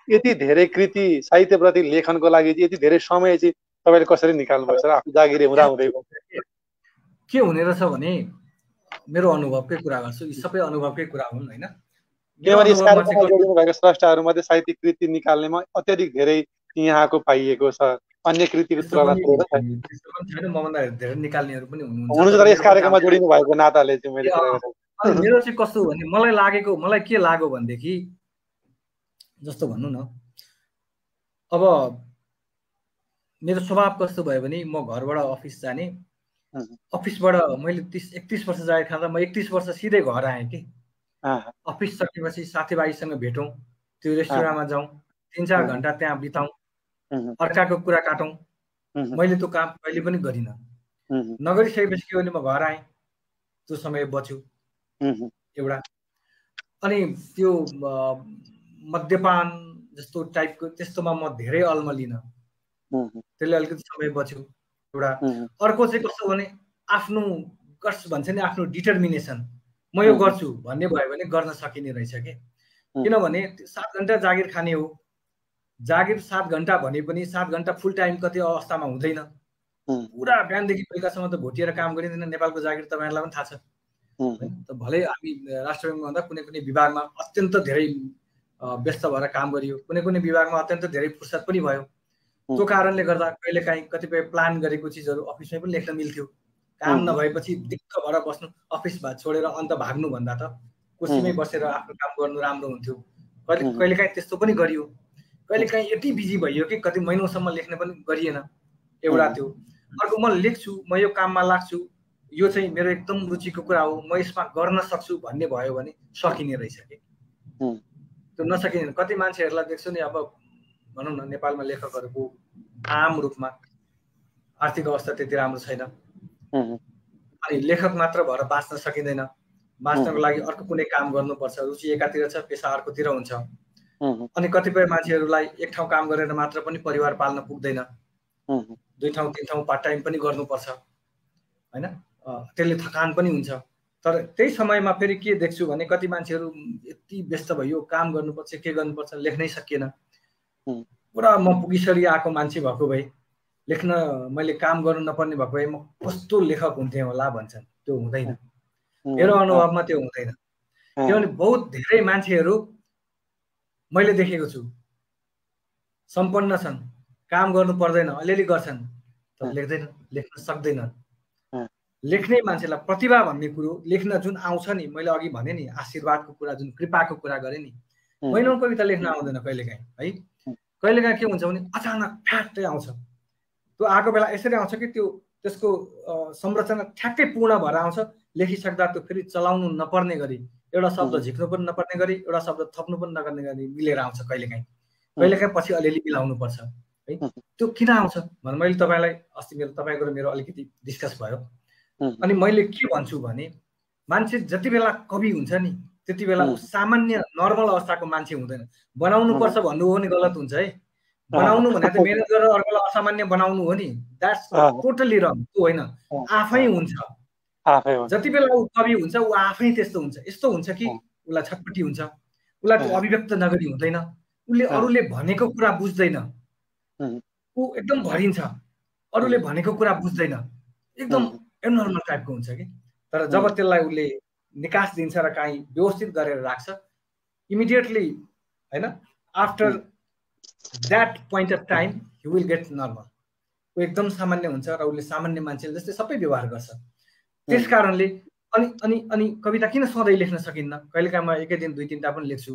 यति धेरै कृति साहित्यप्रति लेखनको लागि यति धेरै समय चाहिँ तपाईँले कसरी निकाल्नुभयो सर आफू जागिरे हुँदै? के हुने रहेछ भने मेरो अनुभवकै कुरा गर्छु, यी सबै अनुभवकै कुरा हुन् होइन। भएको स्रष्टाहरूमध्ये साहित्यिक कृति निकाल्नेमा अत्यधिक धेरै यहाँको पाइएको छ, अन्य कृतिको तुलनामा मभन्दा धेरै निकाल्नेहरू पनि हुनुहुन्छ। तर यस कार्यक्रममा जोडिनु भएको नाताले चाहिँ मैले मेरो चाहिँ कस्तो हो भने मलाई के लाग्यो भनेदेखि जस्तो भन्नु न, अब मेरो स्वभाव कस्तो भयो भने म घरबाट अफिस जाने, अफिसबाट मैले 31 वर्ष जागिर खाँदा म 31 वर्ष सिधै घर आएँ कि। अफिस सकेपछि साथीभाइसँग भेटौँ, त्यो रेस्टुरेन्टमा जाउँ, 3-4 घन्टा त्यहाँ बिताउँ, अर्काको कुरा काटौँ। मैले त्यो काम कहिले पनि गरिनँ। नगरिसकेपछि के भने म घर आएँ, त्यो समय बच्यो एउटा। अनि त्यो मद्यपान जस्तो टाइपको त्यस्तोमा म धेरै अल्मलिनँ, त्यसले अलिकति समय बच्यो एउटा। अर्को चाहिँ कस्तो भने आफ्नो गट्स भन्छ नि, आफ्नो डिटर्मिनेसन, म यो गर्छु भन्ने भयो भने गर्न सकिने रहेछ के। किनभने 7 घन्टा जागिर खाने हो, जागिर 7 घन्टा भने पनि 7 घन्टा फुल टाइम कति अवस्थामा हुँदैन। पुरा बिहानदेखि बेलुकासम्म त भोटिएर काम गरिँदैन। नेपालको जागिर तपाईँहरूलाई पनि थाहा छ, भलै हामी राष्ट्र ब्याङ्कमा हुँदा कुनै कुनै विभागमा अत्यन्त धेरै व्यस्त भएर काम गरियो, कुनै कुनै विभागमा अत्यन्त धेरै फुर्सद पनि भयो। त्यो कारणले गर्दा कहिलेकाहीँ कतिपय प्लान गरेको चिजहरू अफिसमै पनि लेख्न मिल्थ्यो। काम नभएपछि दिक्क भएर बस्नु, अफिस छोडेर अन्त भाग्नु भन्दा त कुर्सीमै बसेर आफ्नो काम गर्नु राम्रो हुन्थ्यो। कहिलेकाहीँ त्यस्तो पनि गरियो। कहिले काहीँ यति बिजी भइयो कि कति महिनौसम्म लेख्न पनि गरिएन एउटा त्यो। अर्को म लेख्छु, म यो काममा लाग्छु, यो चाहिँ मेरो एकदम रुचिको कुरा हो, म यसमा गर्न सक्छु भन्ने भयो भने सकिने रहेछ कि त्यो नसकिने। कति मान्छेहरूलाई देख्छु नि, अब भनौँ न नेपालमा लेखकहरूको आम रूपमा आर्थिक अवस्था त्यति राम्रो छैन, अनि लेखक मात्र भएर बाँच्न सकिँदैन, बाँच्नको लागि अर्को कुनै काम गर्नुपर्छ, रुचि एकातिर छ पेसा अर्कोतिर हुन्छ। अनि कतिपय मान्छेहरूलाई एक ठाउँ काम गरेर मात्र पनि परिवार पाल्न पुग्दैन, 2 ठाउँ 3 ठाउँ पार्ट टाइम पनि गर्नुपर्छ हैन, त्यसले थकान पनि हुन्छ। तर त्यही समयमा फेरि के देख्छु भने कति मान्छेहरू यति व्यस्त भयो, काम गर्नुपर्छ, के गर्नुपर्छ, लेख्नै सकिएन। पुरा म पुगिसरी आएको मान्छे भएको भए, लेख्न मैले काम गर्नु नपर्ने भएको भए म कस्तो लेखक हुन्थेँ होला भन्छन्। त्यो हुँदैन, मेरो अनुभवमा त्यो हुँदैन। किनभने बहुत धेरै मान्छेहरू मैले देखेको छु सम्पन्न छन्, काम गर्नु पर्दैन, अलिअलि गर्छन्, तर लेख्दैन, लेख्न सक्दैनन्। लेख्ने मान्छेलाई प्रतिभा भन्ने कुरो, लेख्न जुन आउँछ नि, मैले अघि भने नि आशीर्वादको कुरा, जुन कृपाको कुरा गरेँ नि, महिनौँ कविता लेख्न आउँदैन कहिलेकाहीँ है। कहिलेकाहीँ के हुन्छ भने अचानक फ्याट्टै आउँछ। त्यो आएको बेला यसरी आउँछ कि त्यो त्यसको संरचना ठ्याक्कै पूर्ण भएर आउँछ, लेखिसक्दा त्यो फेरि चलाउनु नपर्ने गरी, एउटा शब्द झिक्नु पनि नपर्ने गरी, एउटा शब्द थप्नु पनि नगर्ने गरी मिलेर आउँछ। कहिलेकाहीँ पछि अलिअलि मिलाउनु पर्छ है। त्यो किन आउँछ भने मैले तपाईँलाई अस्ति तपाईँको र मेरो अलिकति डिस्कस भयो। अनि मैले के भन्छु भने मान्छे जति बेला कवि हुन्छ नि त्यति बेला ऊ सामान्य नर्मल अवस्थाको मान्छे हुँदैन। बनाउनु पर्छ भन्नु हो भने गलत हुन्छ है। बनाउनु भने त मेहनत गरेर अर्कोलाई असामान्य बनाउनु हो नि, द्याट्स टोटली रङ। त्यो होइन, आफै हुन्छ। जति बेला ऊ कवि हुन्छ ऊ आफै त्यस्तो हुन्छ। यस्तो हुन्छ कि उसलाई छटपटी हुन्छ, उसलाई त्यो अभिव्यक्त नगरी हुँदैन, उसले अरूले भनेको कुरा बुझ्दैन, ऊ एकदम भरिन्छ, अरूले भनेको कुरा बुझ्दैन, एकदम एब्नर्मल टाइपको हुन्छ कि। तर जब त्यसलाई उसले निकास दिन्छ र काहीँ व्यवस्थित गरेर राख्छ, इमिडिएटली हैन, after that point of time he will get normal. ऊ एकदम सामान्य हुन्छ र उसले सामान्य मान्छेले जस्तै सबै व्यवहार गर्छ। त्यस कारणले अनि अनि अनि कविता किन सधैँ लेख्न सकिन्न? कहिलेकाहीँ म एकै दिन 2-3टा पनि लेख्छु,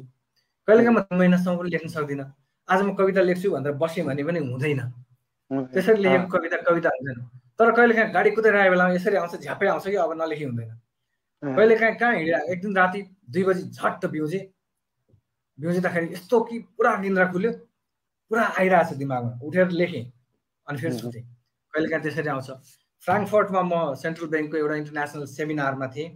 कहिलेकाहीँ म 3 महिनासम्म पनि लेख्न सक्दिनँ। आज म कविता लेख्छु भनेर बसेँ भने पनि हुँदैन, त्यसरी लेखेको कविता कविता हुँदैन। तर कहिलेकाहीँ गाडी कुदेर आए बेलामा यसरी आउँछ, झ्यापै आउँछ कि अब नलेखी हुँदैन। कहिलेकाहीँ कहाँ हिँडेर एक दिन राति 2 बजी झट्ट बिउजिँदाखेरि यस्तो कि पुरा निन्द्रा खुल्यो, पुरा आइरहेछ दिमागमा, उठेर लेखेँ अनि फेरि सुतेँ। कहिलेकाहीँ त्यसरी आउँछ। फ्राङ्कफर्टमा म सेन्ट्रल ब्याङ्कको एउटा इन्टरनेसनल सेमिनारमा थिएँ,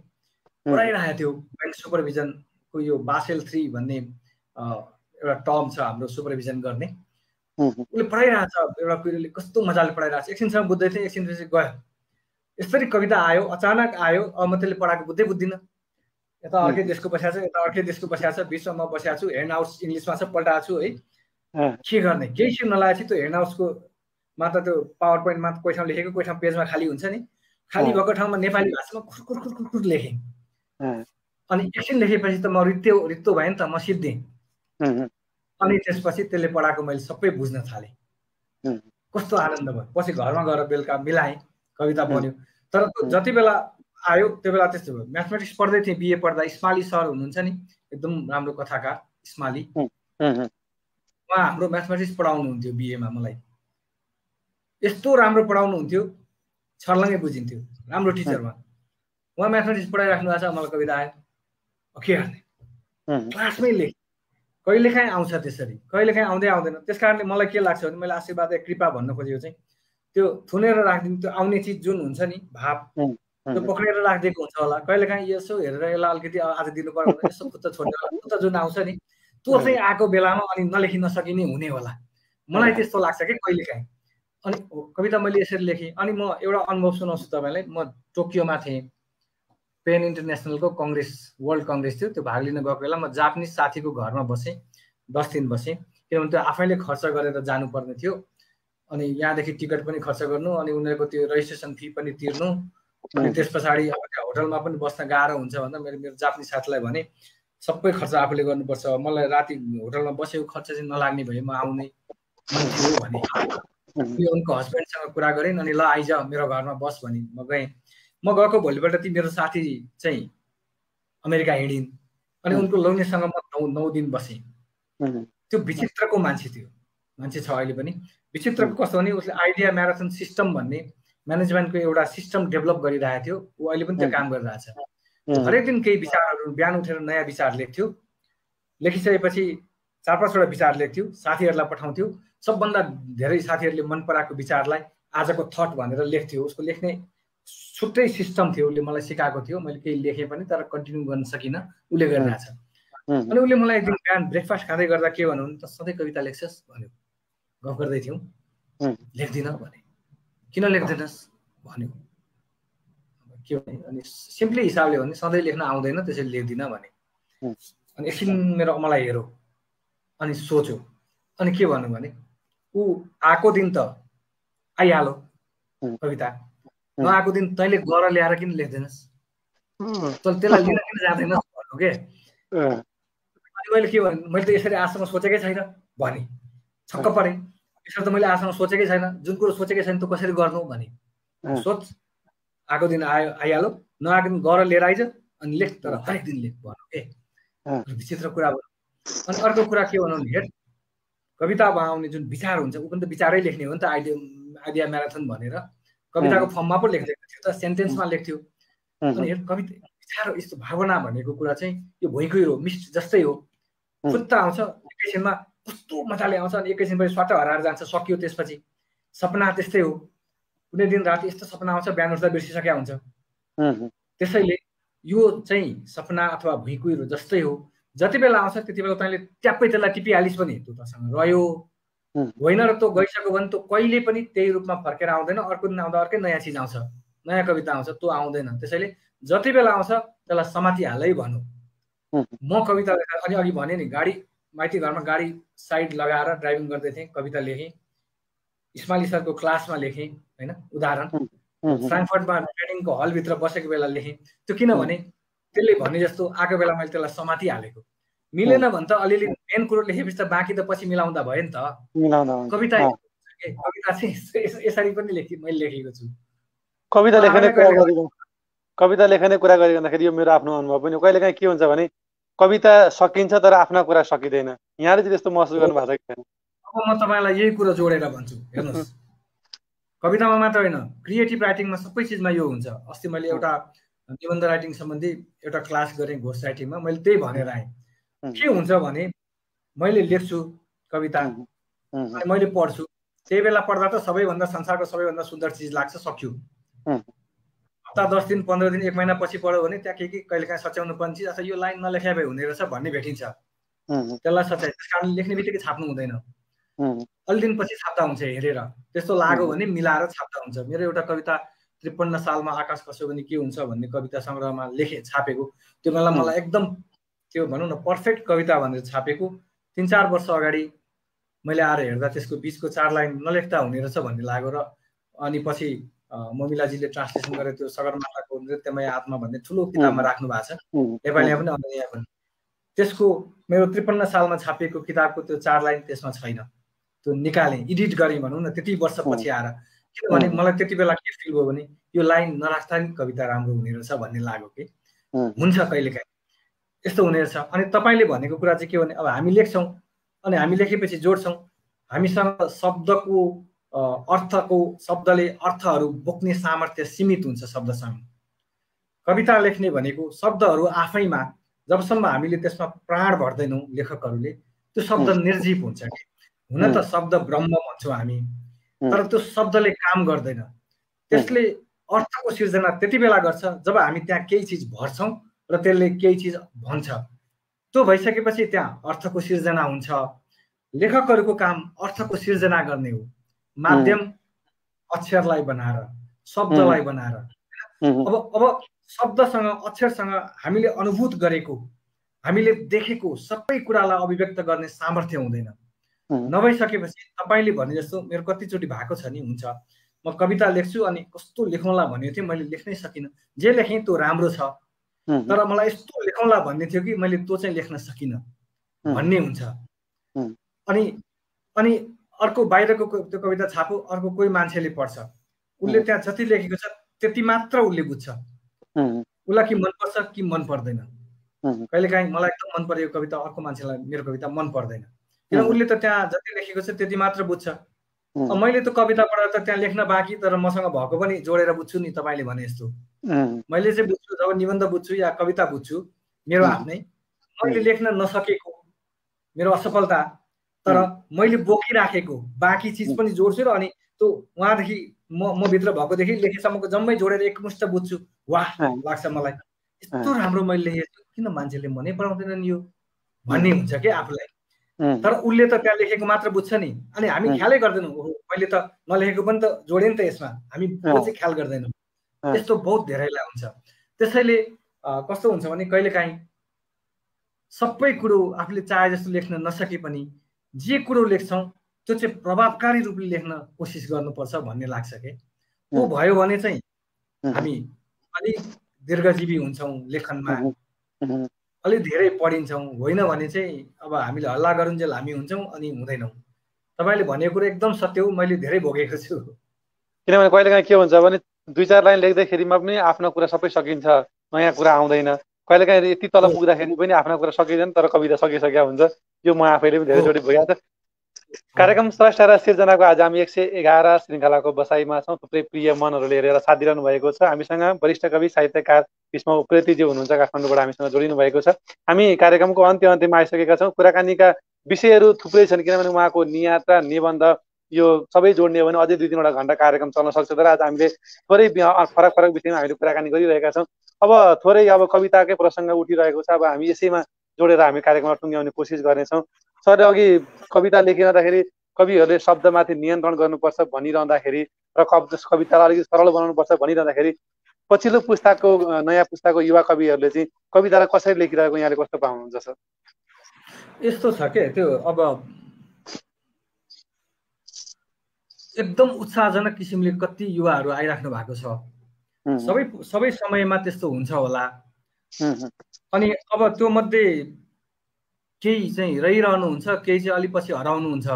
पढाइरहेको थियो ब्याङ्क सुपरभिजनको यो बासेल 3 भन्ने एउटा टर्म छ हाम्रो सुपरभिजन गर्ने। उसले पढाइरहेको छ, एउटा कुरोले कस्तो मजाले पढाइरहेको छ। एकछिनसम्म बुझ्दै थिएँ, एकछिनपछि गयो। यसरी कविता आयो, अचानक आयो। अब म त्यसले पढाएको बुझ्दिनँ। यता अर्कै देशको बसेको छ, यता अर्कै देशको बसेको छ, बिचमा म बसेको छु, हेर्न आउट्स इङ्ग्लिसमा छ पल्टाएको छु है। के गर्ने, केही सिम नलागेपछि त्यो हेर्न आउट्सको मा त त्यो पावर पोइन्टमा कोही ठाउँ लेखेको, कोही ठाउँ पेजमा खाली हुन्छ नि, खाली भएको ठाउँमा नेपाली भाषामा खुरखुर लेखेँ। अनि एकछिन लेखेपछि त म रित्तो भएँ नि त, म सिद्धेँ। अनि त्यसपछि त्यसले पढाएको मैले सबै बुझ्न थालेँ। कस्तो आनन्द भयो। पछि घरमा गएर बेलुका मिलाएँ, कविता बन्यो। तर जति बेला आयो त्यो बेला त्यस्तो भयो। म्याथमेटिक्स पढ्दै थिएँ, बिए पढ्दा। इस्माली सर हुनुहुन्छ नि, एकदम राम्रो कथाकार इस्माली, उहाँ हाम्रो म्याथमेटिक्स पढाउनुहुन्थ्यो बिएमा। मलाई यस्तो राम्रो पढाउनुहुन्थ्यो, छर्लङ्गै बुझिन्थ्यो, राम्रो टिचर उहाँ म्याथमेटिक्स पढाइराख्नु भएको छ। मलाई कविता आयो, के गर्ने, क्लासमै लेखेँ। कहिलेकाहीँ आउँछ त्यसरी, कहिलेकाहीँ आउँदैन। त्यस कारणले मलाई के लाग्छ भने मैले आशीर्वाद कृपा भन्न खोजेको चाहिँ त्यो थुनेर राखिदिनु, त्यो आउने चिज जुन हुन्छ नि भाव, त्यो पक्रेर राखिदिएको हुन्छ होला। कहिलेकाहीँ यसो हेरेर यसलाई अलिकति आज दिनु पर्यो भने यसो खुट्टा छोडेर खुट्टा जुन आउँछ नि, त्यो चाहिँ आएको बेलामा अनि नलेखी नसकिने हुने होला। मलाई त्यस्तो लाग्छ कि कहिलेकाहीँ। अनि कविता मैले यसरी लेखेँ। अनि म एउटा अनुभव सुनाउँछु तपाईँलाई। म टोकियोमा थिएँ, पेन इन्टरनेसनलको कङ्ग्रेस, वर्ल्ड कङ्ग्रेस थियो, त्यो भाग लिन गएको बेला म जापानिज साथीको घरमा बसेँ, 10 दिन बसेँ। किनभने त्यो आफैले खर्च गरेर जानुपर्ने थियो। अनि यहाँदेखि टिकट पनि खर्च गर्नु, अनि उनीहरूको त्यो रेजिस्ट्रेसन फी पनि तिर्नु, अनि त्यस पछाडि अब त्यो होटलमा पनि बस्न गाह्रो हुन्छ भन्दा मेरो जापानिज साथीलाई भने सबै खर्च आफूले गर्नुपर्छ। मलाई राति होटलमा बसेको खर्च चाहिँ नलाग्ने भए म आउने मन थियो भने उनको हस्बेन्डसँग कुरा गरेँ। अनि ल आइज मेरो घरमा बस भने म गएँ। म गएको भोलिपल्ट ती मेरो साथी चाहिँ अमेरिका हिँडिन्। अनि उनको लोग्नेसँग म 9 दिन बसेँ। त्यो विचित्रको मान्छे थियो, मान्छे छ अहिले पनि। विचित्रको कस्तो भने उसले आइडिया म्याराथन सिस्टम भन्ने म्यानेजमेन्टको एउटा सिस्टम डेभलप गरिरहेको थियो। ऊ अहिले पनि त्यो काम गरिरहेछ। हरेक दिन केही विचारहरू, बिहान उठेर नयाँ विचार लेख्थ्यो, लेखिसकेपछि 4-5वटा विचार लेख्थ्यो, साथीहरूलाई पठाउँथ्यो। सबभन्दा धेरै साथीहरूले मन पराएको विचारलाई आजको थट भनेर लेख्थ्यो। उसको लेख्ने छुट्टै सिस्टम थियो, उसले मलाई सिकाएको थियो। मैले केही लेखेँ पनि तर कन्टिन्यू गर्न सकिनँ, उसले गरिरहेछ। अनि उसले मलाई एक दिन बिहान ब्रेकफास्ट खाँदै गर्दा के भन्नु भने, त सधैँ कविता लेख्छस् भन्यो। गफ गर्दै थियौँ, लेख्दिनँ भने। किन लेख्दैनस् भन्यो। के भने अनि सिम्पली हिसाबले भने सधैँ लेख्न आउँदैन, त्यसैले लेख्दिनँ भने। अनि एकछिन मेरो मलाई हेरो, अनि सोच्यो, अनि के भन्नु भने, ऊ आएको दिन त आइहाल्यो कविता, नआएको दिन तैँले गर ल्याएर किन लेख्दैनस्, तँ त्यसलाई लिन किन जाँदैनस् भन्नु के। अनि मैले के भने, मैले त यसरी आजसम्म सोचेकै छैन भने। छक्क परेँ, यसरी त मैले आजसम्म सोचेकै छैन, जुन कुरो सोचेकै छैन त कसरी गर्नु भने। सोच, आएको दिन आइहाल्यो, नआएको दिन गर लिएर आइज अनि लेख, तर हरेक दिन लेख भन्नु के। विचित्र कुरा भयो। अनि अर्को कुरा के भन्नु भने, हेर कवितामा आउने जुन विचार हुन्छ ऊ पनि त विचारै लेख्ने हो नि त। आइडिया म्याराथन भनेर कविताको फर्ममा पो लेख्दैन थियो त, सेन्टेन्समा लेख्थ्यो। अनि हेर कविता विचार, यस्तो भावना भनेको कुरा चाहिँ यो भुइँकुइरो मिस्ट जस्तै हो। फुत्त आउँछ, एकैछिनमा कस्तो मजाले आउँछ, अनि एकैछिनपछि स्वाट हराएर जान्छ, सकियो। त्यसपछि सपना त्यस्तै हो, कुनै दिन राति यस्तो सपना आउँछ बिहान उठ्दा बिर्सिसकेका हुन्छ। त्यसैले यो चाहिँ सपना अथवा भुइँकुइरो जस्तै हो। जति बेला आउँछ त्यति बेला तैँले ट्याप्पै त्यसलाई टिपिहालिस् पनि त्यो तसँग रह्यो, होइन र त्यो गइसक्यो भने त्यो कहिले पनि त्यही रूपमा फर्केर आउँदैन। अर्को दिन आउँदा अर्कै नयाँ चिज आउँछ, नयाँ कविता आउँछ, त्यो आउँदैन। त्यसैले जति बेला आउँछ त्यसलाई समातिहालै भनौँ। म कविता लेखेर, अनि अघि भने नि गाडी, माइती घरमा गाडी साइड लगाएर ड्राइभिङ गर्दै थिएँ, कविता लेखेँ। इस्माइली सरको क्लासमा लेखेँ, होइन उदाहरण। फ्राङ्कफर्टमा ट्रेनिङको हलभित्र बसेको बेला लेखेँ। त्यो किनभने त्यसले भने जस्तो आएको बेला मैले त्यसलाई समातिहालेको। मिलेन भने त अलिअलि मेन कुरो लेखेपछि त बाँकी त पछि मिलाउँदा भयो नि त। कविता चाहिँ यसरी पनि मैले लेखेको छु। कविता लेख्ने कुरा गरिँदाखेरि यो मेरो आफ्नो अनुभव पनि। कहिलेकाहीँ के हुन्छ भने कविता सकिन्छ तर आफ्ना कुरा सकिँदैन। यहाँले चाहिँ त्यस्तो महसुस गर्नु भएको छ कि छैन? अब म तपाईँलाई यही कुरो जोडेर भन्छु, हेर्नुहोस्, कवितामा मात्र होइन, क्रिएटिभ राइटिङमा सबै चिजमा यो हुन्छ। अस्ति मैले एउटा निबन्ध राइटिङ सम्बन्धी एउटा क्लास गरेँ घोस्ट राइटिङमा, मैले त्यही भनेर आएँ। के हुन्छ भने मैले लेख्छु कविता, अनि मैले पढ्छु, त्यही बेला पढ्दा त सबैभन्दा संसारको सबैभन्दा सुन्दर चिज लाग्छ, सक्यो। हप्ता 10 दिन 15 दिन 1 महिना पछि पढ्यो भने त्यहाँ के कहिलेकाहीँ सच्याउनु पर्ने चिज, अथवा यो लाइन नलेखे भए हुने रहेछ भन्ने भेटिन्छ। त्यसलाई सच्याइ, त्यस कारण लेख्ने बित्तिकै छाप्नु हुँदैन, अलि दिन पछि छाप्दा हुन्छ हेरेर। त्यस्तो लाग्यो भने मिलाएर छाप्दा हुन्छ। मेरो एउटा कविता 53 सालमा आकाश खस्यो भने के हुन्छ भन्ने कविता सङ्ग्रहमा लेखेँ, छापेको। त्यो बेला मलाई एकदम त्यो भनौँ न पर्फेक्ट कविता भनेर छापेको। 3-4 वर्ष अगाडि मैले आएर हेर्दा त्यसको बिचको 4 लाइन नलेख्दा हुने रहेछ भन्ने लाग्यो। र अनि पछि ममिलाजीले ट्रान्सलेसन गरेर त्यो सगरमाथाको नृत्यमय आत्मा भन्ने ठुलो किताबमा राख्नु भएको छ, नेपालीमा पनि अन्यमा पनि। त्यसको मेरो 53 सालमा छापिएको किताबको त्यो 4 लाइन त्यसमा छैन। त्यो निकालेँ, एडिट गरेँ भनौँ न त्यति वर्षपछि आएर। किनभने मलाई त्यति बेला के फिल भयो भने यो लाइन नराख्दा नि कविता राम्रो हुने रहेछ भन्ने लाग्यो कि हुन्छ कहिलेकाहीँ यस्तो हुने रहेछ। अनि तपाईँले भनेको कुरा चाहिँ के भने, अब हामी लेख्छौँ अनि हामी लेखेपछि जोड्छौँ, हामीसँग शब्दको अर्थको, शब्दले अर्थहरू बोक्ने सामर्थ्य सीमित हुन्छ शब्दसँग। कविता लेख्ने भनेको शब्दहरू आफैमा जबसम्म हामीले त्यसमा प्राण भर्दैनौँ लेखकहरूले, त्यो शब्द निर्जीव हुन्छ कि। हुन त शब्द ब्रह्म भन्छौँ हामी, तर त्यो शब्दले काम गर्दैन। त्यसले अर्थको सिर्जना त्यति बेला गर्छ जब हामी त्यहाँ केही चिज भर्छौँ र त्यसले केही चिज भन्छ। त्यो भइसकेपछि त्यहाँ अर्थको सिर्जना हुन्छ। लेखकहरूको काम अर्थको सिर्जना गर्ने हो, माध्यम अक्षरलाई बनाएर, शब्दलाई बनाएर। अब शब्दसँग अक्षरसँग हामीले अनुभूत गरेको, हामीले देखेको सबै कुरालाई अभिव्यक्त गर्ने सामर्थ्य हुँदैन। नभइसकेपछि तपाईँले भने जस्तो मेरो कतिचोटि भएको छ नि, हुन्छ म कविता लेख्छु अनि कस्तो लेखौँला भन्ने थियो, मैले लेख्नै सकिनँ। जे लेखेँ त्यो राम्रो छ, तर मलाई यस्तो लेखौँला भन्ने थियो कि मैले त्यो चाहिँ लेख्न सकिनँ भन्ने हुन्छ। अनि अर्को बाहिरको त्यो कविता छापो, अर्को कोही मान्छेले पढ्छ, उसले त्यहाँ जति लेखेको छ त्यति मात्र उसले बुझ्छ। उसलाई कि मनपर्छ कि मन पर्दैन। कहिलेकाहीँ मलाई एकदम मन परेको कविता अर्को मान्छेलाई मेरो कविता मन पर्दैन। किन उसले त त्यहाँ जति लेखेको छ त्यति मात्र बुझ्छ। मैले त कविता पढाएर त त्यहाँ लेख्न बाँकी, तर मसँग भएको पनि जोडेर बुझ्छु नि तपाईँले भने जस्तो। मैले चाहिँ बुझ्छु, जब निबन्ध बुझ्छु या कविता बुझ्छु मेरो आफ्नै, मैले लेख्न नसकेको मेरो असफलता, तर मैले बोकिराखेको बाँकी चिज पनि जोड्छु र अनि त्यो उहाँदेखि म भित्र भएकोदेखि लेखेसम्मको जम्मै जोडेर एकमुष्ट बुझ्छु। वाह लाग्छ मलाई, यस्तो राम्रो मैले लेखेको, किन मान्छेले मनै पराउँदैनन् यो भन्ने हुन्छ कि आफूलाई। तर उसले त त्यहाँ लेखेको मात्र बुझ्छ नि, अनि हामी ख्यालै गर्दैनौँ, मैले त नलेखेको पनि त जोडेँ नि त यसमा, हामी चाहिँ ख्याल गर्दैनौँ। यस्तो बहुत धेरैलाई हुन्छ। त्यसैले कस्तो हुन्छ भने कहिलेकाहीँ सबै कुरो आफूले चाहे जस्तो लेख्न नसके पनि जे कुरो लेख्छौँ त्यो चाहिँ प्रभावकारी रूपले लेख्न कोसिस गर्नुपर्छ भन्ने लाग्छ के। त्यो भयो भने चाहिँ हामी अलिक दीर्घजीवी हुन्छौँ लेखनमा, अलिक धेरै पढिन्छौँ। होइन भने चाहिँ अब हामीले हल्ला गरुन्जेल हामी हुन्छौँ अनि हुँदैनौँ। तपाईँले भनेको कुरो एकदम सत्य हो, मैले धेरै भोगेको छु। किनभने कहिलेकाहीँ के हुन्छ भने 2-4 लाइन लेख्दैखेरिमा पनि आफ्नो कुरा सबै सकिन्छ, नयाँ कुरा आउँदैन। कहिलेकाहीँ यति तल पुग्दाखेरि पनि आफ्नो कुरा सकिँदैन, तर कविता सकिसकेका हुन्छ। यो म आफैले पनि धेरैचोटि भोगेको छ। कार्यक्रम स्रष्टा र सिर्जनाको आज हामी 111 श्रृङ्खलाको बसाइमा छौँ। थुप्रै प्रिय मनहरूले हेरेर साथ दिइरहनु भएको छ। हामीसँग वरिष्ठ कवि साहित्यकार भीष्म उप्रेतीजी हुनुहुन्छ, काठमाडौँबाट हामीसँग जोडिनु भएको छ। हामी कार्यक्रमको अन्त्यमा आइसकेका छौँ। कुराकानीका विषयहरू थुप्रै छन्, किनभने उहाँको नियत र निबन्ध यो सबै जोड्ने हो भने अझै 2-3 घन्टा कार्यक्रम चल्न सक्छ। तर आज हामीले थोरै फरक विषयमा हामीले कुराकानी गरिरहेका छौँ। अब थोरै कविताकै प्रसङ्ग उठिरहेको छ, अब हामी यसैमा जोडेर हामी कार्यक्रममा टुङ्ग्याउने कोसिस गर्नेछौँ। सर, अघि कविता लेखिरहँदाखेरि कविहरूले शब्दमाथि नियन्त्रण गर्नुपर्छ भनिरहँदाखेरि र कवितालाई अलिकति सरल बनाउनुपर्छ भनिरहँदाखेरि पछिल्लो पुस्ताको नयाँ पुस्ताको युवा कविहरूले चाहिँ कवितालाई कसरी लेखिरहेको यहाँले कस्तो पाउनुहुन्छ सर? यस्तो छ के, त्यो अब एकदम उत्साहजनक किसिमले कति युवाहरू आइराख्नु भएको छ। सबै समयमा त्यस्तो हुन्छ होला। अनि अब त्यो मध्ये केही चाहिँ रहिरहनुहुन्छ, केही चाहिँ अलि पछि हराउनुहुन्छ।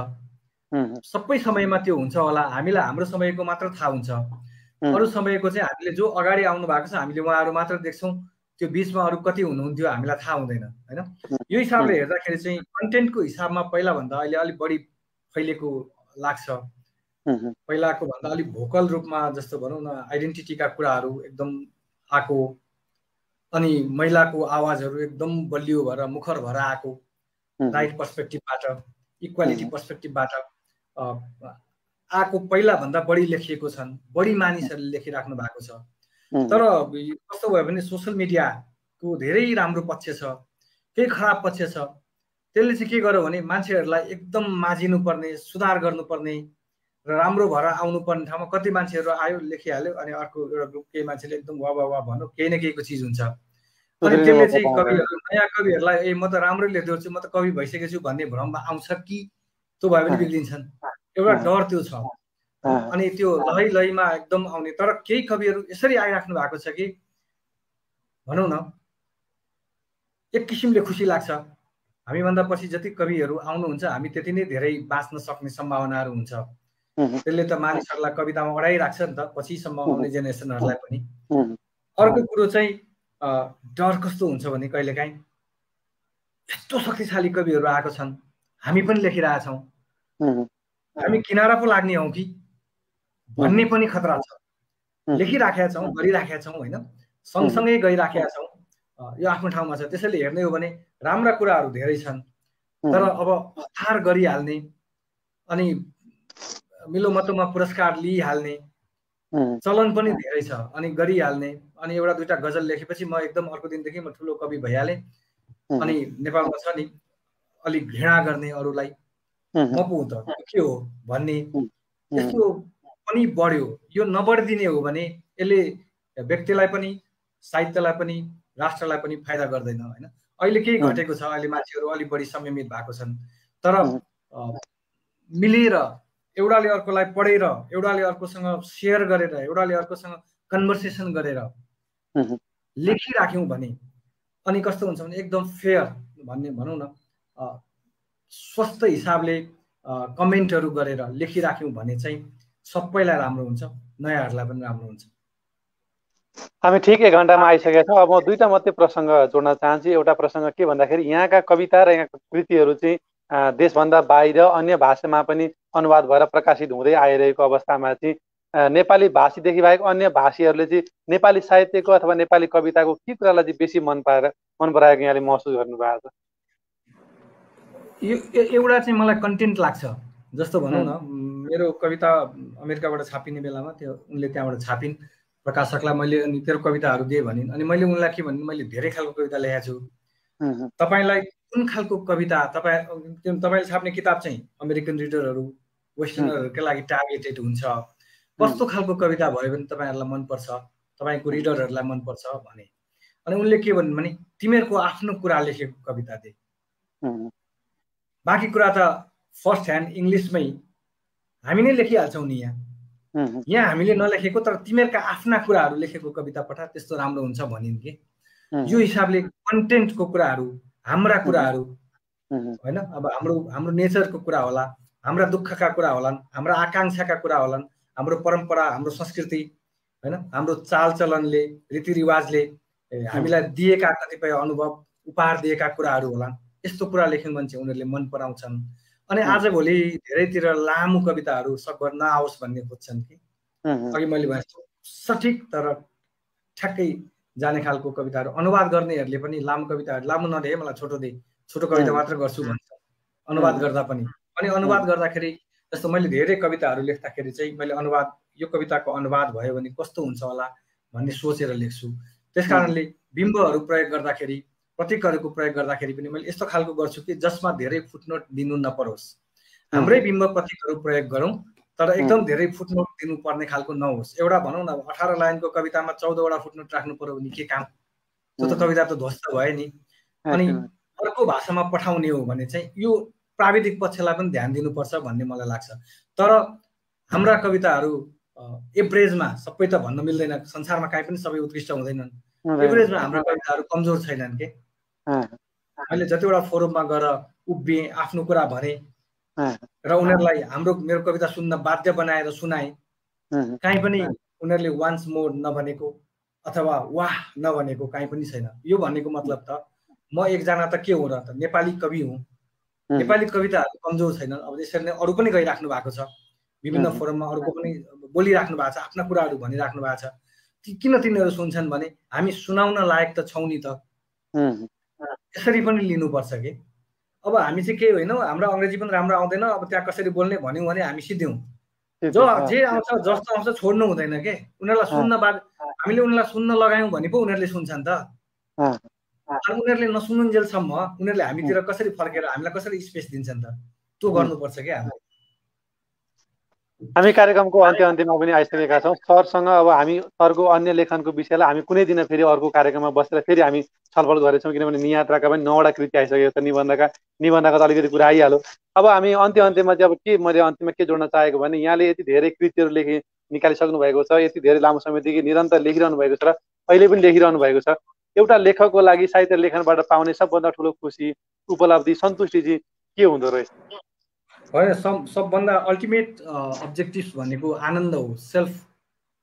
सबै समयमा त्यो हुन्छ होला। हामीलाई हाम्रो समयको मात्र थाहा हुन्छ, अरू समयको चाहिँ हामीले जो अगाडि आउनु भएको छ हामीले उहाँहरू मात्र देख्छौँ। त्यो बिचमा अरू कति हुनुहुन्थ्यो हामीलाई थाहा हुँदैन होइन। यो हिसाबले हेर्दाखेरि चाहिँ कन्टेन्टको हिसाबमा पहिलाभन्दा अहिले अलिक बढी फैलिएको लाग्छ। पहिलाको भन्दा अलिक भोकल रूपमा जस्तो भनौँ न, आइडेन्टिटीका कुराहरू एकदम आएको, अनि महिलाको आवाजहरू एकदम बलियो भएर मुखर भएर आएको, राइट पर्सपेक्टिभबाट, इक्वालिटी पर्सपेक्टिभबाट आएको पहिलाभन्दा बढी लेखिएको छन्, बढी मानिसहरूले लेखिराख्नु भएको छ। तर कस्तो भयो भने सोसियल मिडियाको धेरै राम्रो पक्ष छ, केही खराब पक्ष छ। त्यसले चाहिँ के गर्यो भने मान्छेहरूलाई एकदम माझिनुपर्ने, सुधार गर्नुपर्ने र राम्रो भएर आउनुपर्ने ठाउँमा कति मान्छेहरू आयो लेखिहाल्यो, अनि अर्को एउटा ग्रुप केही मान्छेले एकदम वा वा वा भन्नु, केही न केहीको चिज हुन्छ। अनि त्यसले चाहिँ कविहरू, नयाँ कविहरूलाई ए म त राम्रै लेख्दछु, म त कवि भइसकेको छु भन्ने भ्रममा आउँछ कि त्यो भयो भने बिग्रिन्छन्। एउटा डर त्यो छ। अनि त्यो लहैमा एकदम आउने। तर केही कविहरू यसरी आइराख्नु भएको छ कि भनौँ न एक किसिमले खुसी लाग्छ। हामीभन्दा पछि जति कविहरू आउनुहुन्छ हामी त्यति नै धेरै बाँच्न सक्ने सम्भावनाहरू हुन्छ। त्यसले त मानिसहरूलाई कवितामा अडाइराख्छ नि त, पछिसम्म आउने जेनेरेसनहरूलाई पनि। अर्को कुरो चाहिँ डर कस्तो हुन्छ भने कहिलेकाहीँ यस्तो शक्तिशाली कविहरू आएको छन्, हामी पनि लेखिरहेछौँ, हामी किनारा पो लाग्ने हौँ कि भन्ने पनि खतरा छ। लेखिराखेका छौँ, गरिराखेका छौँ होइन, सँगसँगै गइराखेका छौँ, यो आफ्नो ठाउँमा छ। त्यसैले हेर्ने हो भने राम्रा कुराहरू धेरै छन्, तर अब हतार गरिहाल्ने अनि मिलोमतोमा पुरस्कार लिइहाल्ने चलन पनि धेरै छ। अनि गरिहाल्ने, अनि एउटा दुईटा गजल लेखेपछि म एकदम अर्को दिनदेखि म ठुलो कवि भइहालेँ। अनि नेपालमा छ नि अलिक घृणा गर्ने अरूलाई, म पो त के हो भन्ने, यस्तो पनि बढ्यो। यो नबढिदिने हो भने यसले व्यक्तिलाई पनि, साहित्यलाई पनि, राष्ट्रलाई पनि फाइदा गर्दैन होइन। अहिले केही घटेको छ, अहिले मान्छेहरू अलिक बढी संयमित भएको छन्। तर मिलेर एउटाले अर्कोलाई पढेर, एउटाले अर्कोसँग सेयर गरेर, एउटाले अर्कोसँग कन्भर्सेसन गरेर लेखिराख्यौँ भने अनि कस्तो हुन्छ भने एकदम फेयर भन्ने भनौँ न, स्वस्थ हिसाबले कमेन्टहरू गरेर लेखिराख्यौँ भने चाहिँ सबैलाई राम्रो हुन्छ, नयाँहरूलाई पनि राम्रो हुन्छ। हामी ठिक 1 घन्टामा आइसकेका छौँ। अब म 2टा मात्रै प्रसङ्ग जोड्न चाहन्छु। एउटा प्रसङ्ग के भन्दाखेरि यहाँका कविता र यहाँका कृतिहरू चाहिँ देशभन्दा बाहिर अन्य भाषामा पनि अनुवाद भएर प्रकाशित हुँदै आइरहेको अवस्थामा चाहिँ नेपाली भाषीदेखि बाहेक अन्य भाषीहरूले चाहिँ नेपाली साहित्यको अथवा नेपाली कविताको के कुरालाई चाहिँ बेसी मन पराएको यहाँले महसुस गर्नुभएको छ? यो एउटा चाहिँ मलाई कन्टेन्ट लाग्छ। जस्तो भनौँ न, मेरो कविता अमेरिकाबाट छापिने बेलामा त्यो उनले त्यहाँबाट छापिन्, प्रकाशकलाई मैले अनि तेरो कविताहरू दिएँ भनिन्। अनि मैले उनलाई के भनिन्, मैले धेरै खालको कविता लेखेको छु, तपाईँलाई कुन खालको कविता, तपाईँले छाप्ने किताब चाहिँ अमेरिकन रिडरहरू वेस्टर्नरहरूकै लागि टार्गेटेड हुन्छ, कस्तो खालको कविता भयो भने तपाईँहरूलाई मनपर्छ, तपाईँको रिडरहरूलाई मनपर्छ भने। अनि उनले के भनिन् भने तिमीहरूको आफ्नो कुरा लेखेको कविता दे, बाँकी कुरा त फर्स्ट ह्यान्ड इङ्ग्लिसमै हामी नै लेखिहाल्छौँ नि। यहाँ हामीले नलेखेको तर तिमीहरूका आफ्ना कुराहरू लेखेको कविता पठा, त्यस्तो राम्रो हुन्छ भनिन् कि। यो हिसाबले कन्टेन्टको कुराहरू, हाम्रा कुराहरू होइन, अब हाम्रो नेचरको कुरा होला, हाम्रा दुःखका कुरा होलान्, हाम्रा आकाङ्क्षाका कुरा होलान्, हाम्रो परम्परा, हाम्रो संस्कृति होइन, हाम्रो चालचलनले, रीतिरिवाजले हामीलाई दिएका कतिपय अनुभव, उपहार दिएका कुराहरू होलान्। यस्तो कुरा लेख्नु भने चाहिँ उनीहरूले मन पराउँछन्। अनि आजभोलि धेरैतिर लामो कविताहरू सकभर नआओस् भन्ने खोज्छन् कि। अघि मैले भने सठिक तर ठ्याक्कै जाने खालको कविताहरू अनुवाद गर्नेहरूले पनि लामो कविताहरू, लामो नदे मलाई छोटो दे, छोटो कविता मात्र गर्छु भन्छ अनुवाद गर्दा पनि। अनि अनुवाद गर्दाखेरि जस्तो मैले धेरै कविताहरू लेख्दाखेरि चाहिँ मैले अनुवाद, यो कविताको अनुवाद भयो भने कस्तो हुन्छ होला भन्ने सोचेर लेख्छु। त्यस कारणले बिम्बहरू प्रयोग गर्दाखेरि, प्रतीकहरूको प्रयोग गर्दाखेरि पनि मैले यस्तो खालको गर्छु कि जसमा धेरै फुटनोट दिनु नपरोस्। हाम्रै बिम्ब प्रतीकहरू प्रयोग गरौँ तर एकदम धेरै फुटनोट दिनुपर्ने खालको नहोस्। एउटा भनौँ न 18 लाइनको कवितामा 14वटा फुटनोट राख्नु पर्यो भने के काम, त्यो त कविता त ध्वस्त भयो नि। अनि अर्को भाषामा पठाउने हो भने चाहिँ यो प्राविधिक पक्षलाई पनि ध्यान दिनुपर्छ भन्ने मलाई लाग्छ। तर हाम्रा कविताहरू एभरेजमा, सबै त भन्न मिल्दैन, संसारमा काहीँ पनि सबै उत्कृष्ट हुँदैनन्, एभरेजमा हाम्रा कविताहरू कमजोर छैनन् के। मैले जतिवटा फोरममा गएर उभिएँ, आफ्नो कुरा भने र उनीहरूलाई मेरो कविता सुन्न बाध्य बनाएर सुनाएँ, काहीँ पनि उनीहरूले वान्स मोर नभनेको अथवा वाह नभनेको काहीँ पनि छैन। यो भनेको मतलब त म एकजना त के हो र त, नेपाली कवि हुँ, नेपाली कविताहरू कमजोर छैनन्। अब यसरी नै अरू पनि गइराख्नु भएको छ, विभिन्न फोरममा अरूको पनि बोलिराख्नु भएको छ, आफ्ना कुराहरू भनिराख्नु भएको छ। किन तिनीहरू सुन्छन् भने हामी सुनाउन लायक त छौँ नि त, यसरी पनि लिनुपर्छ कि। अब हामी चाहिँ के होइनौँ, हाम्रो अङ्ग्रेजी पनि राम्रो आउँदैन, अब त्यहाँ कसरी बोल्ने भन्यौँ भने हामी सिध्यौँ, जो जे आउँछ जस्तो आउँछ छोड्नु हुँदैन के। उनीहरूलाई सुन्न हामीले उनीहरूलाई सुन्न लगायौँ भने पो उनीहरूले सुन्छन् त। उनीहरूले नसुनुन्जेलसम्म उनीहरूले हामीतिर कसरी फर्केर हामीलाई कसरी स्पेस दिन्छन् त, त्यो गर्नुपर्छ क्या। हामी कार्यक्रमको अन्त्यमा पनि आइसकेका छौँ। सरसँग अब हामी सरको अन्य लेखनको विषयलाई हामी कुनै दिन फेरि अर्को कार्यक्रममा बसेर फेरि हामी छलफल गरेछौँ, किनभने नियात्राका पनि 9वटा कृति आइसकेको छ, निबन्धका त अलिकति कुरा आइहाल्यो। अब हामी अन्त्यमा चाहिँ अब मैले अन्त्यमा के जोड्न चाहेको भने यहाँले यति धेरै कृतिहरू निकालिसक्नु भएको छ, यति धेरै लामो समयदेखि निरन्तर लेखिरहनु भएको छ र अहिले पनि लेखिरहनु भएको छ। एउटा लेखकको लागि साहित्य लेखनबाट पाउने सबभन्दा ठुलो खुसी, उपलब्धि, सन्तुष्टि चाहिँ के हुँदो रहेछ? होइन, सबभन्दा अल्टिमेट अब्जेक्टिभ भनेको आनन्द हो, सेल्फ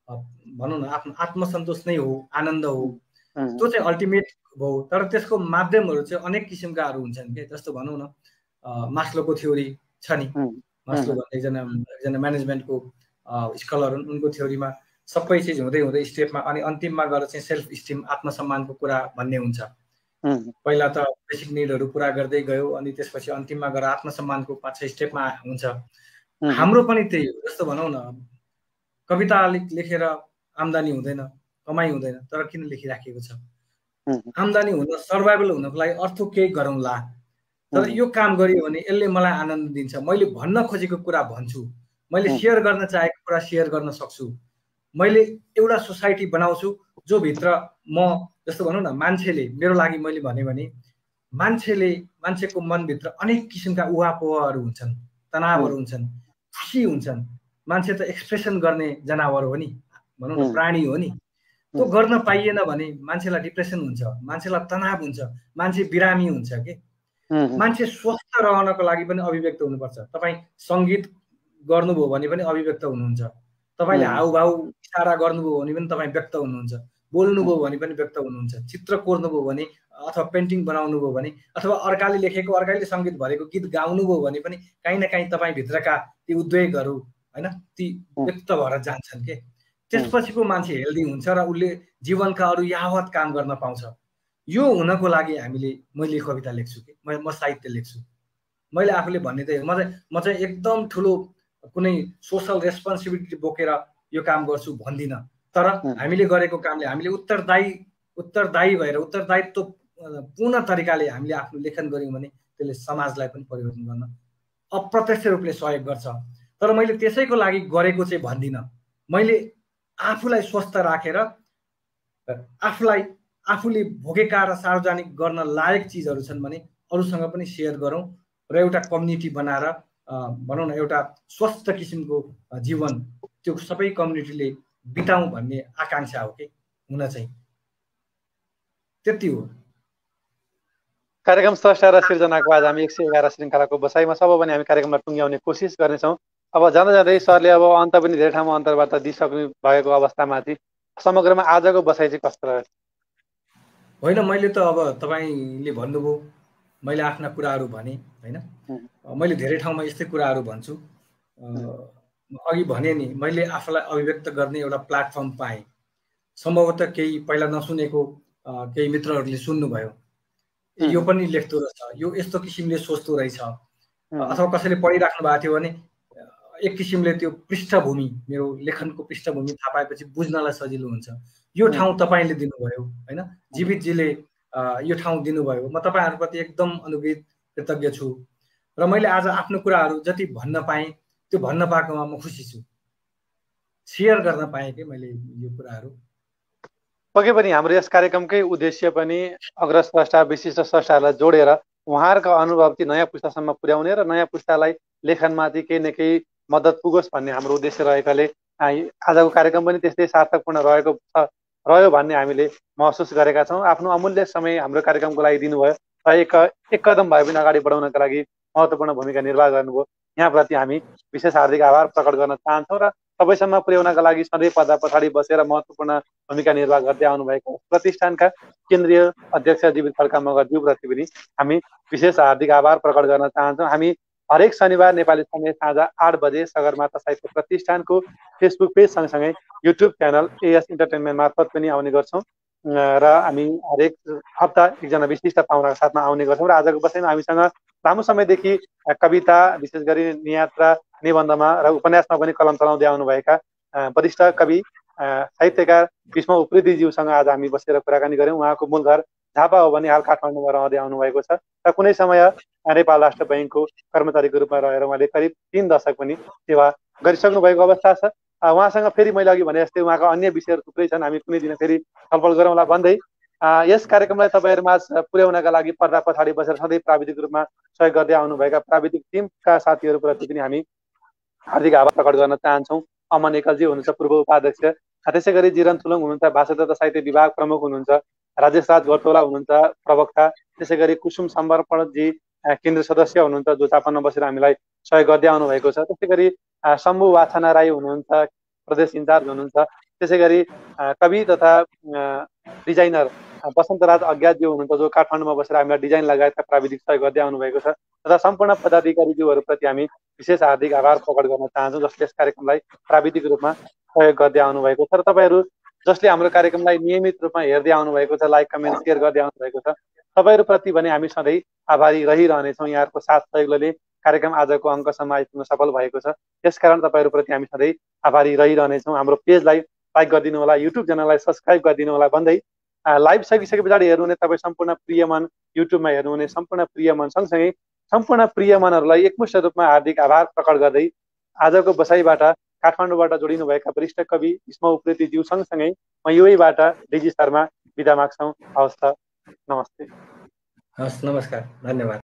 भनौँ न आफ्नो आत्मसन्तोष नै हो, आनन्द हो, त्यो चाहिँ अल्टिमेट हो। तर त्यसको माध्यमहरू चाहिँ अनेक किसिमकाहरू हुन्छन् के। जस्तो भनौँ न मास्लोको थ्योरी छ नि, मास्लो भन्ने एकजना म्यानेजमेन्टको स्कलर हुन्, उनको थ्योरीमा सबै चिज हुँदै हुँदै स्टेपमा अनि अन्तिममा गएर चाहिँ सेल्फ स्टिम, आत्मसम्मानको कुरा भन्ने हुन्छ। पहिला त बेसिक निडहरू पुरा गर्दै गयो अनि त्यसपछि अन्तिममा गएर आत्मसम्मानको 5-6 स्टेपमा हुन्छ। हाम्रो पनि त्यही हो। जस्तो भनौँ न कविता लेखेर आम्दानी हुँदैन, कमाइ हुँदैन, तर किन लेखिराखेको छ? आम्दानी हुन, सर्भाइभल हुनको लागि अर्थ केही गरौँला, तर यो काम गरियो भने यसले मलाई आनन्द दिन्छ, मैले भन्न खोजेको कुरा भन्छु, मैले सेयर गर्न चाहेको कुरा सेयर गर्न सक्छु, मैले एउटा सोसाइटी बनाउँछु जो भित्र म जस्तो भनौँ न मान्छेले मेरो लागि मैले भने मान्छेको मनभित्र अनेक किसिमका उहापोहहरू हुन्छन्, तनावहरू हुन्छन्, खुसी हुन्छन्। मान्छे त एक्सप्रेसन गर्ने जनावर हो नि, भनौँ न प्राणी हो नि। त्यो गर्न पाइएन भने मान्छेलाई डिप्रेसन हुन्छ, मान्छेलाई तनाव हुन्छ, मान्छे बिरामी हुन्छ के। मान्छे स्वस्थ रहनको लागि पनि अभिव्यक्त हुनुपर्छ। तपाईँ सङ्गीत गर्नुभयो भने पनि अभिव्यक्त हुनुहुन्छ, तपाईँले हाउभाउ इसारा गर्नुभयो भने पनि तपाईँ व्यक्त हुनुहुन्छ, बोल्नुभयो भने पनि व्यक्त हुनुहुन्छ, चित्र कोर्नुभयो भने अथवा पेन्टिङ बनाउनु भयो भने अथवा अर्काले लेखेको अर्काले सङ्गीत भरेको गीत गाउनु भयो भने पनि काहीँ न काहीँ तपाईँभित्रका ती उद्वेगहरू होइन ती व्यक्त भएर जान्छन् के। त्यसपछि पो मान्छे हेल्दी हुन्छ र उसले जीवनका अरू यावत काम गर्न पाउँछ। यो हुनको लागि मैले कविता लेख्छु कि म साहित्य लेख्छु। मैले आफूले भन्ने त म चाहिँ एकदम ठुलो कुनै सोसल रेस्पोन्सिबिलिटी बोकेर यो काम गर्छु भन्दिनँ, तर हामीले गरेको कामले हामीले उत्तरदायी भएर उत्तरदायित्व पूर्ण तरिकाले हामीले आफ्नो लेखन गऱ्यौँ भने त्यसले समाजलाई पनि परिवर्तन गर्न अप्रत्यक्ष रूपले सहयोग गर्छ। तर मैले त्यसैको लागि गरेको चाहिँ भन्दिनँ। मैले आफूलाई स्वस्थ राखेर आफूले भोगेका र सार्वजनिक गर्न लायक चिजहरू छन् भने अरूसँग पनि सेयर गरौँ र एउटा कम्युनिटी बनाएर भनौँ न एउटा स्वस्थ किसिमको जीवन त्यो सबै कम्युनिटीले बिताउँ भन्ने आकाङ्क्षा हो कि हुन चाहिँ त्यति हो। कार्यक्रम स्रष्टा र सिर्जनाको आज हामी 111 श्रृङ्खलाको बसाइमा सब पनि हामी कार्यक्रमलाई टुङ्ग्याउने कोसिस गर्नेछौँ। अब जाँदा जाँदै सरले अब अन्त पनि धेरै ठाउँमा अन्तर्वार्ता दिइसक्नु भएको अवस्थामाथि समग्रमा आजको बसाइ चाहिँ कस्तो रह्यो? होइन, मैले त अब तपाईँले भन्नुभयो, मैले आफ्ना कुराहरू भने होइन, मैले धेरै ठाउँमा यस्तै कुराहरू भन्छु। अघि भने नि मैले आफूलाई अभिव्यक्त गर्ने एउटा प्लेटफर्म पाएँ। सम्भवतः केही पहिला नसुनेको केही मित्रहरूले सुन्नुभयो, यो पनि लेख्दो रहेछ, यो यस्तो किसिमले सोच्दो रहेछ, अथवा कसैले पढिराख्नु भएको थियो भने एक किसिमले त्यो पृष्ठभूमि मेरो लेखनको पृष्ठभूमि थाहा पाएपछि बुझ्नलाई सजिलो हुन्छ। यो ठाउँ तपाईँले दिनुभयो होइन, जीवितजीले यो ठाउँ दिनुभयो। म तपाईँहरूप्रति एकदम अनुग्रहित कृतज्ञ छु र मैले आज आफ्नो कुराहरू जति भन्न पाएँ त्यो भन्न पाएकोमा म खुसी छु। सेयर गर्न पाएँ कि मैले यो कुराहरू। पक्कै पनि हाम्रो यस कार्यक्रमकै उद्देश्य पनि अग्रस्रष्टा विशिष्ट स्रष्टाहरूलाई जोडेर उहाँहरूका अनुभव चाहिँ नयाँ पुस्तासम्म पुर्याउने र नयाँ पुस्तालाई लेखनमाथि केही न केही मद्दत पुगोस् भन्ने हाम्रो उद्देश्य रहेकाले आजको कार्यक्रम पनि त्यस्तै सार्थकपूर्ण रह्यो भन्ने हामीले महसुस गरेका छौँ। आफ्नो अमूल्य समय हाम्रो कार्यक्रमको लागि दिनुभयो र एक कदम भए पनि अगाडि बढाउनका लागि महत्त्वपूर्ण भूमिका निर्वाह गर्नुभयो। यहाँप्रति हामी विशेष हार्दिक आभार प्रकट गर्न चाहन्छौँ र सबैसम्म पुर्याउनका लागि सधैँ पर्दा पछाडि बसेर महत्त्वपूर्ण भूमिका निर्वाह गर्दै आउनुभएको प्रतिष्ठानका केन्द्रीय अध्यक्ष जीवित खड्का मगरज्यूप्रति पनि हामी विशेष हार्दिक आभार प्रकट गर्न चाहन्छौँ। हामी हरेक शनिबार नेपाली समय साँझ 8 बजे सगरमाथा साहित्य प्रतिष्ठानको फेसबुक पेज सँगसँगै युट्युब च्यानल एएस इन्टरटेनमेन्ट मार्फत पनि आउने गर्छौँ र हामी हरेक हप्ता एकजना विशिष्ट पाहुनाको साथमा आउने गर्छौँ। र आजको बसाइमा हामीसँग लामो समयदेखि कविता विशेष गरी नियात्रा निबन्धमा र उपन्यासमा पनि कलम चलाउँदै आउनुभएका वरिष्ठ कवि साहित्यकार भीष्म उप्रेतीज्यूसँग आज हामी बसेर कुराकानी गऱ्यौँ। उहाँको मूल घर झापा हो भने हाल काठमाडौँमा रहँदै आउनुभएको छ र कुनै समय नेपाल राष्ट्र बैङ्कको कर्मचारीको रूपमा रहेर उहाँले करिब 3 दशक पनि सेवा गरिसक्नु भएको अवस्था छ। उहाँसँग फेरि मैले अघि भने जस्तै उहाँका अन्य विषयहरू थुप्रै छन्, हामी कुनै दिन फेरि छलफल गरौँला भन्दै यस कार्यक्रमलाई तपाईँहरूमा पुर्याउनका लागि पर्दा पछाडि बसेर सधैँ प्राविधिक रूपमा सहयोग गर्दै आउनुभएका प्राविधिक टिमका साथीहरूप्रति पनि हामी हार्दिक आभार प्रकट गर्न चाहन्छौँ। अमन एकलजी हुनुहुन्छ पूर्व उपाध्यक्ष, त्यसै गरी जिरन थुलुङ हुनुहुन्छ भाषा तथा साहित्य विभाग प्रमुख हुनुहुन्छ, राजेश राज घोरतोला हुनुहुन्छ प्रवक्ता, त्यसै गरी कुसुम समर्पणजी केन्द्र सदस्य हुनुहुन्छ जो चापानमा बसेर हामीलाई सहयोग गर्दै आउनुभएको छ, त्यसै गरी शम्भु वाछना राई हुनुहुन्छ प्रदेश इन्चार्ज हुनुहुन्छ, त्यसै गरी कवि तथा डिजाइनर वसन्तराज अज्ञातज्यू हुनुहुन्छ जो काठमाडौँमा बसेर हामीलाई डिजाइन लगायतका प्राविधिक सहयोग गर्दै आउनुभएको छ तथा सम्पूर्ण पदाधिकारीज्यूहरूप्रति हामी विशेष हार्दिक आभार प्रकट गर्न चाहन्छौँ जसले यस कार्यक्रमलाई प्राविधिक रूपमा सहयोग गर्दै आउनुभएको छ। र तपाईँहरू जसले हाम्रो कार्यक्रमलाई नियमित रूपमा हेर्दै आउनुभएको छ, लाइक कमेन्ट सेयर गर्दै आउनुभएको छ, तपाईँहरूप्रति भने हामी सधैँ आभारी रहिरहनेछौँ। यहाँहरूको साथ सहयोगले कार्यक्रम आजको अङ्कसम्म आइपुग्न सफल भएको छ, त्यसकारण तपाईँहरूप्रति हामी सधैँ आभारी रहिरहनेछौँ। हाम्रो पेजलाई लाइक गरिदिनु होला, युट्युब च्यानललाई सब्सक्राइब गरिदिनु होला भन्दै लाइभ सकिसके पछाडि हेर्नुहुने तपाईँ सम्पूर्ण प्रियमन युट्युबमा हेर्नुहुने सम्पूर्ण प्रियमन सँगसँगै सम्पूर्ण प्रियमनहरूलाई एकमुष्ट रूपमा हार्दिक आभार प्रकट गर्दै आजको बसाइबाट काठमाडौँबाट जोडिनुभएका वरिष्ठ कवि भीष्म उप्रेतीज्यू सँगसँगै म युएबाट डिजी शर्मा बिदा माग्छौँ। हवस् त, नमस्ते। हस्, नमस्कार, धन्यवाद।